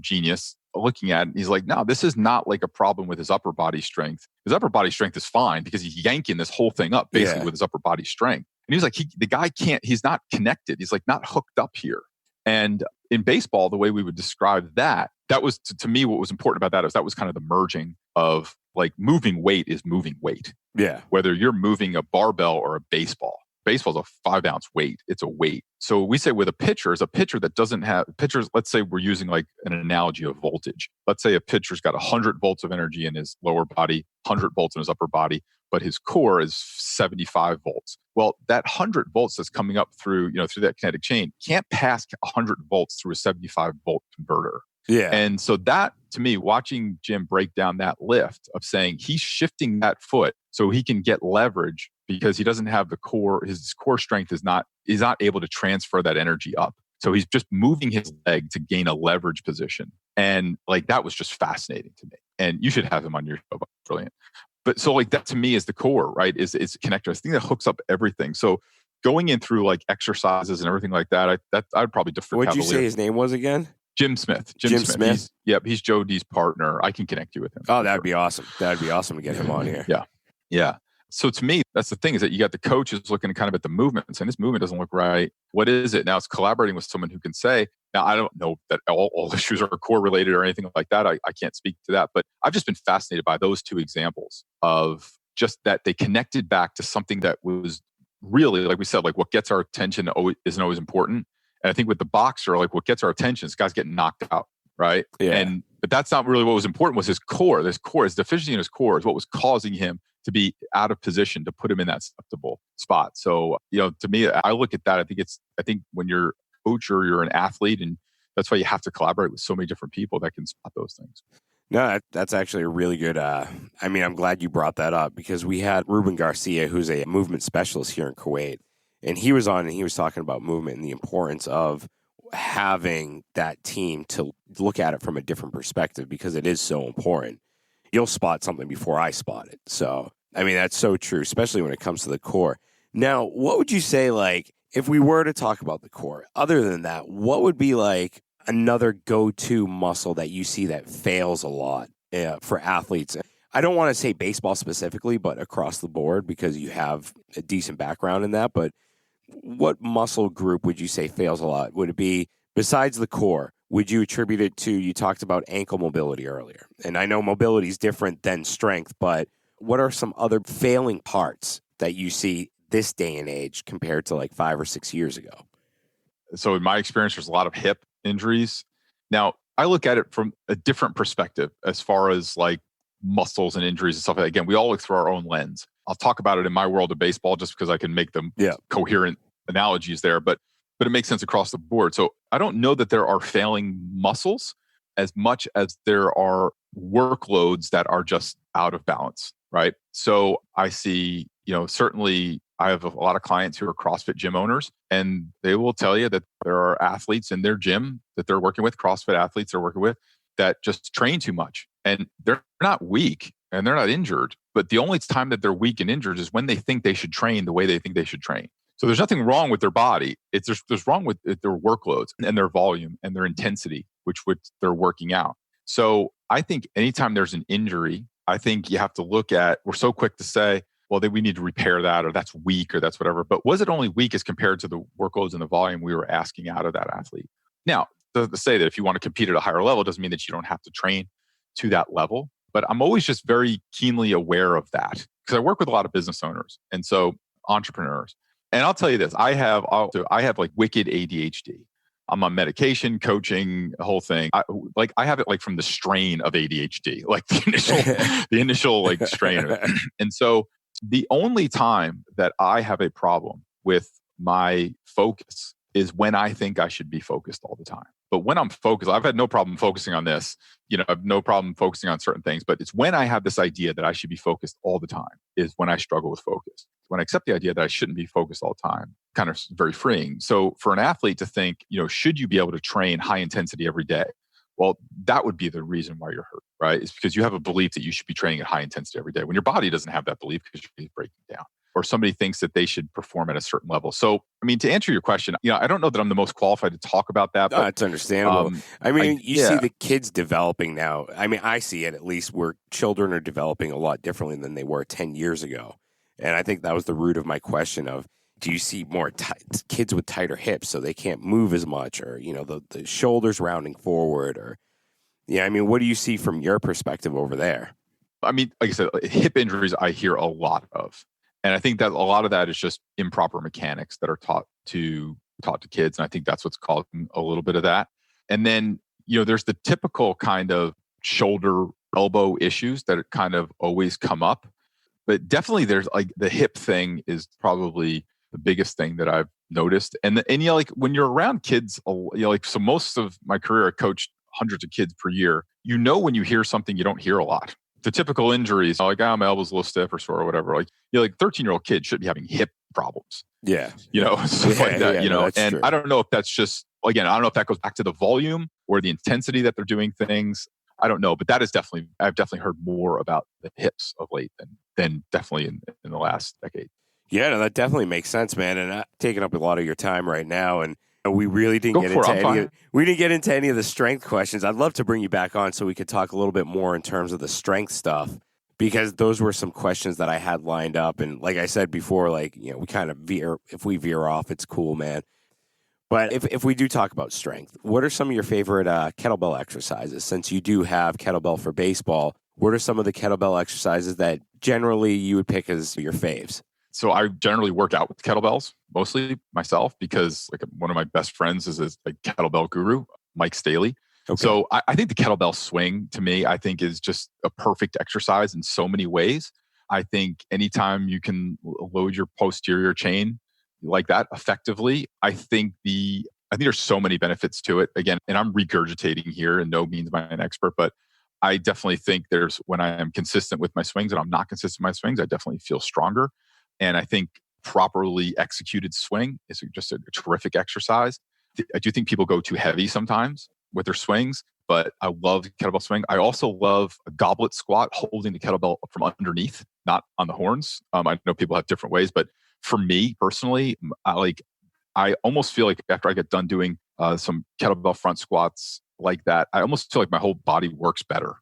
genius, looking at it, he's like, no, this is not like a problem with his upper body strength. His upper body strength is fine because he's yanking this whole thing up basically with his upper body strength. And he was like, the guy he's not connected. He's like not hooked up here. And in baseball, the way we would describe that was to me, what was important about that was kind of the merging of like moving weight is moving weight. Yeah. Whether you're moving a barbell or a baseball. Baseball's a 5-ounce weight. It's a weight. So we say with a pitcher that doesn't have pitchers. Let's say we're using like an analogy of voltage. Let's say a pitcher's got 100 volts of energy in his lower body, 100 volts in his upper body, but his core is 75 volts. Well, that 100 volts that's coming up through that kinetic chain can't pass 100 volts through a 75 volt converter. Yeah. And so that, to me, watching Jim break down that lift of saying he's shifting that foot so he can get leverage because he doesn't have the core, his core strength is not able to transfer that energy up. So he's just moving his leg to gain a leverage position. And like, that was just fascinating to me. And you should have him on your show. Brilliant. But so like that to me is the core, right? Is connector. I think that hooks up everything. So going in through like exercises and everything like that, I'd probably defer. What'd you say his name was again? Jim Smith. Jim Smith. He's Joe D's partner. I can connect you with him. Oh, that'd be awesome. That'd be awesome to get him on here. Yeah. So to me, that's the thing, is that you got the coaches looking kind of at the movement and saying, this movement doesn't look right. What is it? Now it's collaborating with someone who can say, now I don't know that all issues are core related or anything like that. I can't speak to that, but I've just been fascinated by those two examples of just that they connected back to something that was really, like we said, like what gets our attention isn't always important. And I think with the boxer, like what gets our attention is guys getting knocked out, right? Yeah. But that's not really what was important. Was his core. His deficiency in his core is what was causing him to be out of position, to put him in that susceptible spot. So, to me, I look at that. I think when you're a coach or you're an athlete, and that's why you have to collaborate with so many different people that can spot those things. No, that's actually a really good, I'm glad you brought that up, because we had Ruben Garcia, who's a movement specialist here in Kuwait, and he was on and he was talking about movement and the importance of having that team to look at it from a different perspective, because it is so important. You'll spot something before I spot it. So, that's so true, especially when it comes to the core. Now, what would you say, like, if we were to talk about the core, other than that, what would be like another go-to muscle that you see that fails a lot for athletes? I don't want to say baseball specifically, but across the board, because you have a decent background in that. But what muscle group would you say fails a lot? Would it be, besides the core, would you attribute it to, you talked about ankle mobility earlier, and I know mobility is different than strength, but what are some other failing parts that you see this day and age compared to like 5 or 6 years ago? So in my experience, there's a lot of hip injuries. Now, I look at it from a different perspective as far as like muscles and injuries and stuff. Again, we all look through our own lens. I'll talk about it in my world of baseball just because I can make them coherent analogies there, but it makes sense across the board. So I don't know that there are failing muscles as much as there are workloads that are just out of balance, right? So I see, certainly I have a lot of clients who are CrossFit gym owners, and they will tell you that there are athletes in their gym that they're working with, CrossFit athletes they're working with, that just train too much. And they're not weak and they're not injured, but the only time that they're weak and injured is when they think they should train the way they think they should train. So there's nothing wrong with their body. There's wrong with their workloads and their volume and their intensity, which they're working out. So I think anytime there's an injury, I think you have to look at, we're so quick to say, well, we need to repair that, or that's weak, or that's whatever. But was it only weak as compared to the workloads and the volume we were asking out of that athlete? Now, to say that if you want to compete at a higher level doesn't mean that you don't have to train to that level. But I'm always just very keenly aware of that because I work with a lot of business owners and so entrepreneurs. And I'll tell you this, I have like wicked ADHD. I'm on medication, coaching, the whole thing. I have it like from the strain of ADHD, like the initial like strain of it. And so the only time that I have a problem with my focus is when I think I should be focused all the time. But when I'm focused, I've had no problem focusing on this. I have no problem focusing on certain things. But it's when I have this idea that I should be focused all the time is when I struggle with focus. When I accept the idea that I shouldn't be focused all the time, kind of very freeing. So for an athlete to think, should you be able to train high intensity every day? Well, that would be the reason why you're hurt, right? It's because you have a belief that you should be training at high intensity every day when your body doesn't have that belief because you're breaking down. Or somebody thinks that they should perform at a certain level. So, to answer your question, I don't know that I'm the most qualified to talk about that. But, it's understandable. You see the kids developing now. I see it at least where children are developing a lot differently than they were 10 years ago. And I think that was the root of my question of, do you see more kids with tighter hips so they can't move as much, or, the shoulders rounding forward, or, what do you see from your perspective over there? Like I said, hip injuries I hear a lot of. And I think that a lot of that is just improper mechanics that are taught to kids. And I think that's what's causing a little bit of that. And then, there's the typical kind of shoulder, elbow issues that kind of always come up. But definitely there's like the hip thing is probably the biggest thing that I've noticed. And like when you're around kids, so most of my career, I coached hundreds of kids per year. When you hear something you don't hear a lot. The typical injuries, like, my elbow's a little stiff or sore or whatever. Like, 13-year-old kids should be having hip problems. Yeah. Stuff like that, and true. I don't know if that's just, again, I don't know if that goes back to the volume or the intensity that they're doing things. I don't know, but I've definitely heard more about the hips of late than definitely in the last decade. Yeah, no, that definitely makes sense, man. And I'm taking up a lot of your time right now. And we really didn't get into any of the strength questions. I'd love to bring you back on so we could talk a little bit more in terms of the strength stuff, because those were some questions that I had lined up. And like I said before, we kind of if we veer off, it's cool, man. But if we do talk about strength, what are some of your favorite kettlebell exercises? Since you do have kettlebell for baseball, what are some of the kettlebell exercises that generally you would pick as your faves? So I generally work out with kettlebells, mostly myself, because like one of my best friends is a kettlebell guru, Mike Staley. Okay. So I think the kettlebell swing, to me, I think is just a perfect exercise in so many ways. I think anytime you can load your posterior chain like that effectively, I think there's so many benefits to it. Again, and I'm regurgitating here, and no means I'm an expert, but I definitely think when I am consistent with my swings and I'm not consistent with my swings, I definitely feel stronger. And I think properly executed swing is just a terrific exercise. I do think people go too heavy sometimes with their swings, but I love the kettlebell swing. I also love a goblet squat, holding the kettlebell from underneath, not on the horns. I know people have different ways, but for me personally, I almost feel like after I get done doing some kettlebell front squats like that, I almost feel like my whole body works better.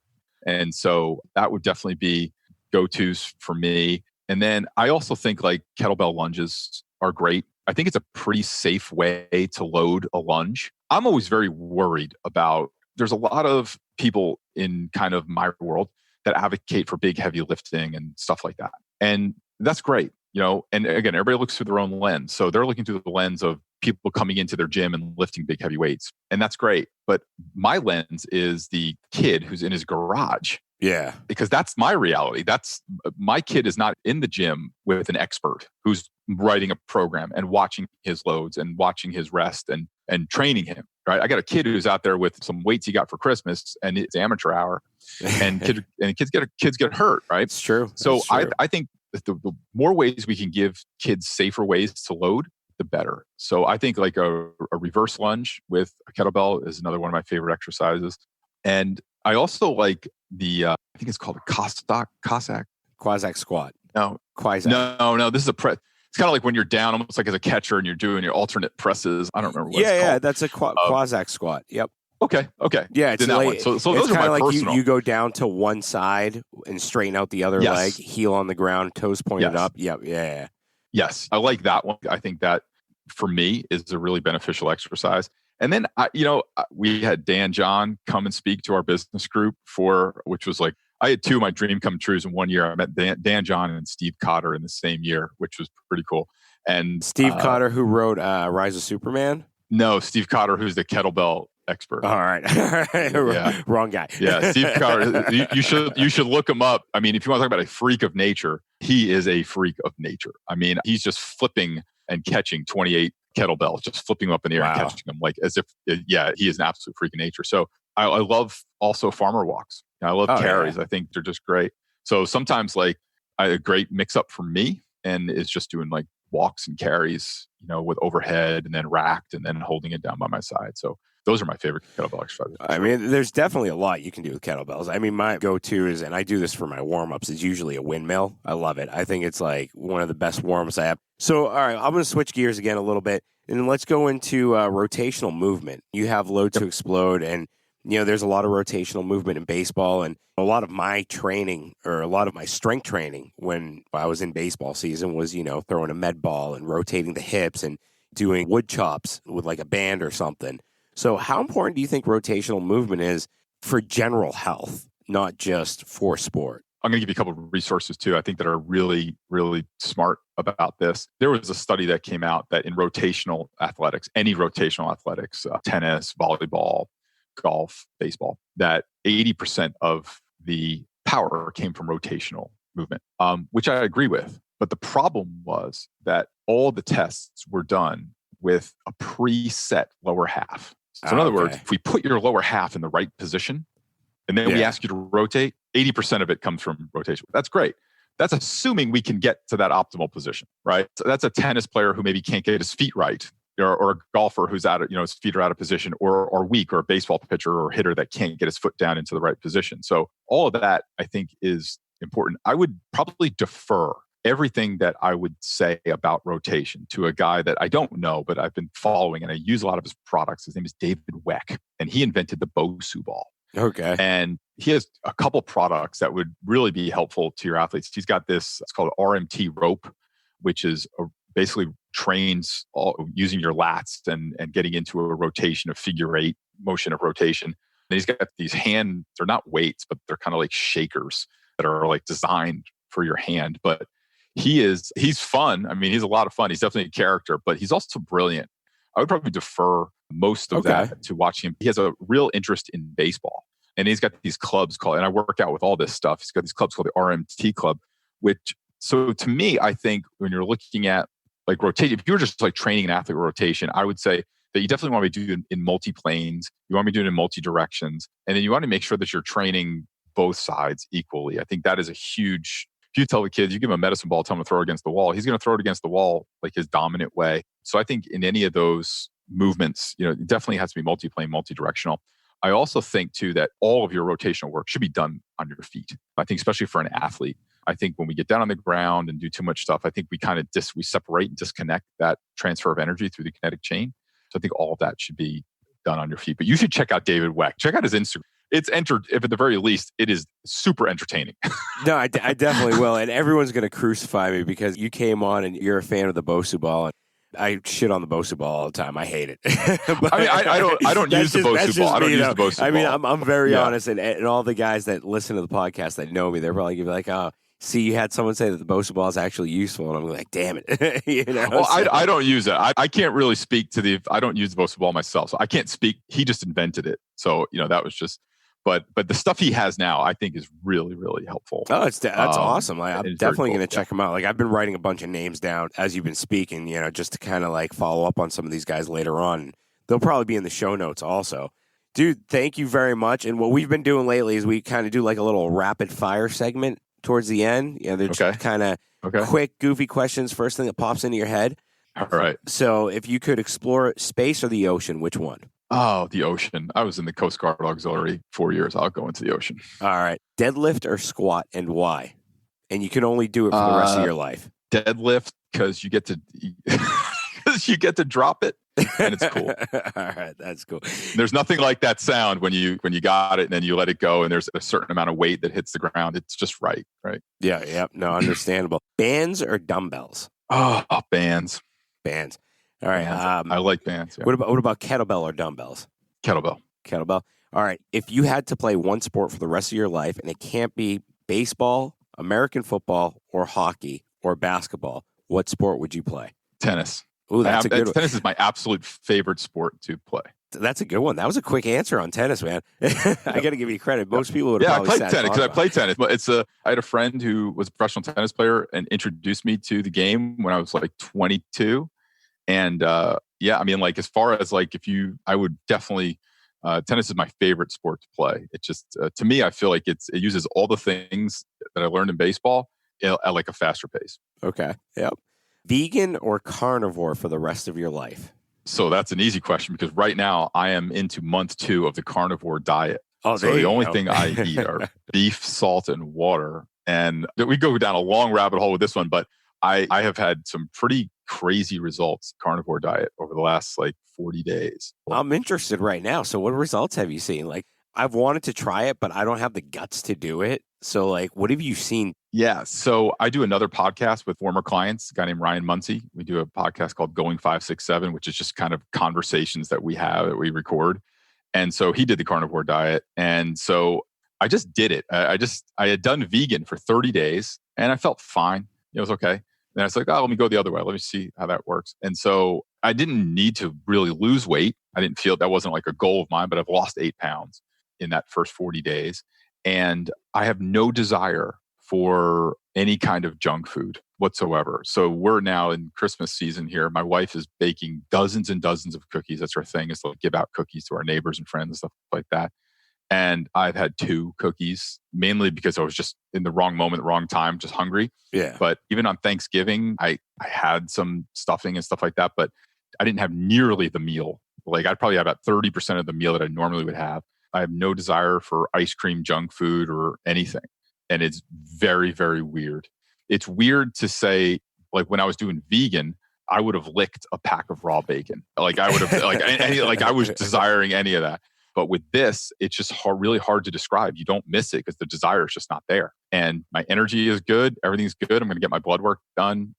And so that would definitely be go-tos for me. And then I also think like kettlebell lunges are great. I think it's a pretty safe way to load a lunge. I'm always very worried about, there's a lot of people in kind of my world that advocate for big, heavy lifting and stuff like that. And that's great, and again, everybody looks through their own lens. So they're looking through the lens of people coming into their gym and lifting big, heavy weights. And that's great. But my lens is the kid who's in his garage. Yeah. Because that's my reality. My kid is not in the gym with an expert who's writing a program and watching his loads and watching his rest and training him, right? I got a kid who's out there with some weights he got for Christmas and it's amateur hour and kids get hurt, right? It's true. So I think that the more ways we can give kids safer ways to load, the better. So I think like a reverse lunge with a kettlebell is another one of my favorite exercises. And I also like I think it's called a Cossack squat. No, Quizak. No. This is it's kind of like when you're down, almost like as a catcher, and you're doing your alternate presses. I don't remember what it's called. Yeah, that's a Cossack squat. Yep. Okay. Yeah, it's Did that like, one. So it's those are kind my of like personal. you go down to one side and straighten out the other leg, heel on the ground, toes pointed up. Yep. Yeah. Yes, I like that one. I think that for me is a really beneficial exercise. And then, we had Dan John come and speak to our business group which was like, I had two of my dream come trues in 1 year. I met Dan John and Steve Cotter in the same year, which was pretty cool. And Steve Cotter, who wrote Rise of Superman? No, Steve Cotter, who's the kettlebell expert. All right. Yeah. Wrong guy. Yeah, Steve Cotter. You should look him up. I mean, if you want to talk about a freak of nature, he is a freak of nature. I mean, he's just flipping and catching 28 kettlebells, just flipping them up in the air and catching them like as if, he is an absolute freak of nature. So I love also farmer walks. I love carries. Yeah. I think they're just great. So sometimes a great mix up for me and is just doing like walks and carries, with overhead and then racked and then holding it down by my side. So those are my favorite kettlebell exercises. I mean, there's definitely a lot you can do with kettlebells. I mean, my go-to is, and I do this for my warm-ups, is usually a windmill. I love it. I think it's like one of the best warm-ups I have. So, all right, I'm going to switch gears again a little bit, and let's go into rotational movement. You have load to explode, and there's a lot of rotational movement in baseball, and a lot of my training or a lot of my strength training when I was in baseball season was, throwing a med ball and rotating the hips and doing wood chops with like a band or something. So how important do you think rotational movement is for general health, not just for sport? I'm going to give you a couple of resources too, I think that are really, really smart about this. There was a study that came out that in rotational athletics, any rotational athletics, tennis, volleyball, golf, baseball, that 80% of the power came from rotational movement, which I agree with. But the problem was that all the tests were done with a preset lower half. So in other words, if we put your lower half in the right position and then we ask you to rotate, 80% of it comes from rotation. That's great. That's assuming we can get to that optimal position, right? So that's a tennis player who maybe can't get his feet right, or a golfer who's his feet are out of position, or weak, or a baseball pitcher or hitter that can't get his foot down into the right position. So all of that, I think, is important. I would probably defer everything that I would say about rotation to a guy that I don't know, but I've been following and I use a lot of his products. His name is David Weck, and he invented the Bosu ball. Okay. And he has a couple products that would really be helpful to your athletes. He's got this, it's called RMT rope, which is basically trains using your lats and getting into a rotation of figure eight motion of rotation. And he's got these they're not weights, but they're kind of like shakers that are like designed for your hand. But he's fun. I mean, he's a lot of fun. He's definitely a character, but he's also brilliant. I would probably defer most of that to watching him. He has a real interest in baseball. And he's got these clubs and I work out with all this stuff. He's got these clubs called the RMT Club, so to me, I think when you're looking at like rotation, if you're just like training an athlete with rotation, I would say that you definitely want to be doing in multi-planes. You want to be doing it in multi-directions. And then you want to make sure that you're training both sides equally. I think that is a huge, if you tell the kids, you give him a medicine ball, tell him to throw it against the wall, he's going to throw it against the wall like his dominant way. So I think in any of those movements, it definitely has to be multi-plane, multi-directional. I also think too that all of your rotational work should be done on your feet. I think especially for an athlete, I think when we get down on the ground and do too much stuff, I think we kind of we separate and disconnect that transfer of energy through the kinetic chain. So I think all of that should be done on your feet. But you should check out David Weck. Check out his Instagram. It's if at the very least, it is super entertaining. No, I definitely will. And everyone's going to crucify me because you came on and you're a fan of the Bosu ball. And I shit on the Bosu ball all the time. I hate it. But I don't use the Bosu ball. I don't use the Bosu ball. I mean, I'm very honest, and all the guys that listen to the podcast that know me, they're probably gonna be like, "Oh, see, you had someone say that the Bosu ball is actually useful," and I'm like, "Damn it!" Well, I don't use it. I can't really speak to I don't use the Bosu ball myself, so I can't speak. He just invented it, so that was just. But the stuff he has now, I think, is really, really helpful. Oh, that's awesome. Like, I'm definitely going to check him out. Like, I've been writing a bunch of names down as you've been speaking, just to kind of like follow up on some of these guys later on. They'll probably be in the show notes also. Dude, thank you very much. And what we've been doing lately is we kind of do like a little rapid fire segment towards the end. They're just kind of quick, goofy questions, first thing that pops into your head. All right. So if you could explore space or the ocean, which one? Oh, the ocean. I was in the Coast Guard Auxiliary 4 years. I'll go into the ocean. All right. Deadlift or squat, and why? And you can only do it for the rest of your life. Deadlift because you get to drop it. and it's cool. All right, that's cool. There's nothing like that sound when you got it and then you let it go and there's a certain amount of weight that hits the ground. It's just right. Yeah. No, understandable. Bands or dumbbells? Oh, bands. Bands. All right. Bands. I like bands. Yeah. What about kettlebell or dumbbells? Kettlebell. Kettlebell. All right. If you had to play one sport for the rest of your life and it can't be baseball, American football, or hockey or basketball, what sport would you play? Tennis. Ooh, that's a good one. Tennis is my absolute favorite sport to play. That's a good one. That was a quick answer on tennis, man. I got to give you credit. Most people would have I probably played tennis because I played tennis. But I had a friend who was a professional tennis player and introduced me to the game when I was like 22. And like as far as like I would definitely tennis is my favorite sport to play. It just to me, I feel like it uses all the things that I learned in baseball at like a faster pace. Okay. Yep. Vegan or carnivore for the rest of your life? So that's an easy question because right now I am into month 2 of the carnivore diet. Oh, so the only thing I eat are beef, salt, and water. And we go down a long rabbit hole with this one, but I have had some pretty crazy results carnivore diet over the last like 40 days. I'm interested right now. So what results have you seen? Like I've wanted to try it, but I don't have the guts to do it. So like, what have you seen? Yeah. So I do another podcast with former clients, a guy named Ryan Muncie. We do a podcast called Going 567, which is just kind of conversations that we record. And so he did the carnivore diet. And so I just did it. I had done vegan for 30 days and I felt fine. It was okay. And I was like, let me go the other way. Let me see how that works. And so I didn't need to really lose weight. I didn't feel that wasn't like a goal of mine, but I've lost 8 pounds in that first 40 days. And I have no desire for any kind of junk food whatsoever. So we're now in Christmas season here. My wife is baking dozens and dozens of cookies. That's her thing, is to give out cookies to our neighbors and friends and stuff like that. And I've had 2 cookies, mainly because I was just in the wrong moment, wrong time, just hungry. Yeah. But even on Thanksgiving, I had some stuffing and stuff like that, but I didn't have nearly the meal. Like I'd probably have about 30% of the meal that I normally would have. I have no desire for ice cream, junk food, or anything. And it's very, very weird. It's weird to say, like when I was doing vegan, I would have licked a pack of raw bacon. Like I would have, like I was desiring any of that. But with this, it's just really hard to describe. You don't miss it because the desire is just not there. And my energy is good. Everything's good. I'm going to get my blood work done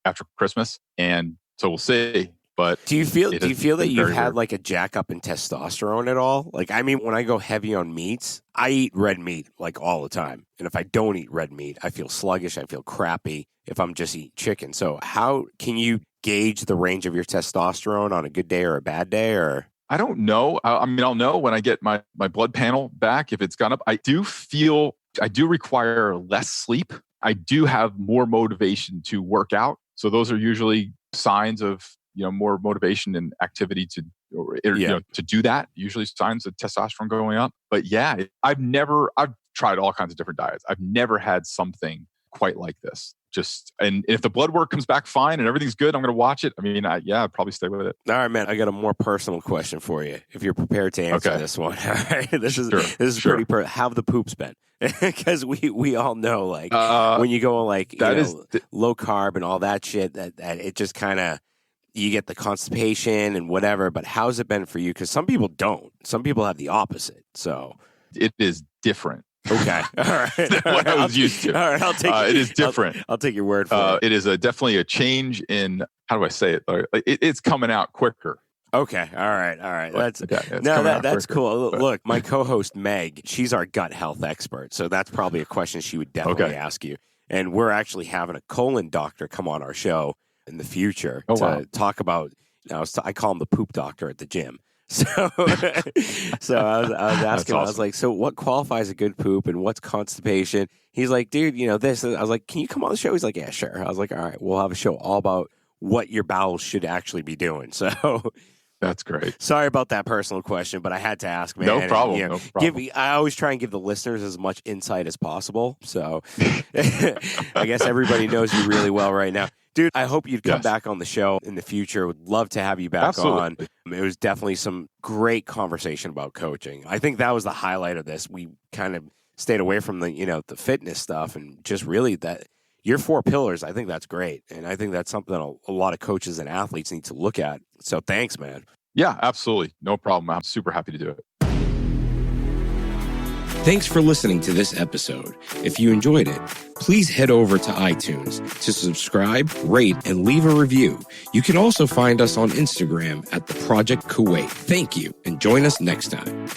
after Christmas. And so we'll see. But do you feel that you've had like a jack up in testosterone at all? Like, I mean, when I go heavy on meats, I eat red meat like all the time. And if I don't eat red meat, I feel sluggish. I feel crappy if I'm just eating chicken. So how can you gauge the range of your testosterone on a good day or a bad day? Or I don't know. I mean, I'll know when I get my blood panel back if it's gone up. I do require less sleep. I do have more motivation to work out. So those are usually signs of more motivation and activity to do that. Usually signs of testosterone going up. But yeah, I've tried all kinds of different diets. I've never had something quite like this. And if the blood work comes back fine and everything's good, I'm going to watch it. I mean, I'd probably stay with it. All right, man. I got a more personal question for you. If you're prepared to answer this one, all right. This is pretty. How have the poops been? Because we all know, like when you go on like low carb and all that shit, that it just kind of. You get the constipation and whatever, but how's it been for you? Because some people don't. Some people have the opposite. So it is different. Okay, all right. Than what I was used to. All right, I'll take it. It is different. I'll take your word for it. It is definitely a change in how do I say it? It's coming out quicker. Okay, all right. That's quicker. Cool. Look, my co-host Meg, she's our gut health expert, so that's probably a question she would definitely ask you. And we're actually having a colon doctor come on our show in the future to talk about. I call him the poop doctor at the gym. So I was asking him, awesome. I was like, so what qualifies a good poop and what's constipation? He's like, dude, this. I was like, can you come on the show? He's like, yeah, sure. I was like, all right, we'll have a show all about what your bowels should actually be doing. So that's great. Sorry about that personal question, but I had to ask, man. No problem. I always try and give the listeners as much insight as possible. So I guess everybody knows you really well right now. Dude, I hope you'd come back on the show in the future. Would love to have you back on. It was definitely some great conversation about coaching. I think that was the highlight of this. We kind of stayed away from the fitness stuff and just really that, your 4 pillars, I think that's great. And I think that's something that a lot of coaches and athletes need to look at. So thanks, man. Yeah, absolutely. No problem. I'm super happy to do it. Thanks for listening to this episode. If you enjoyed it, please head over to iTunes to subscribe, rate, and leave a review. You can also find us on Instagram at The Project Kuwait. Thank you, and join us next time.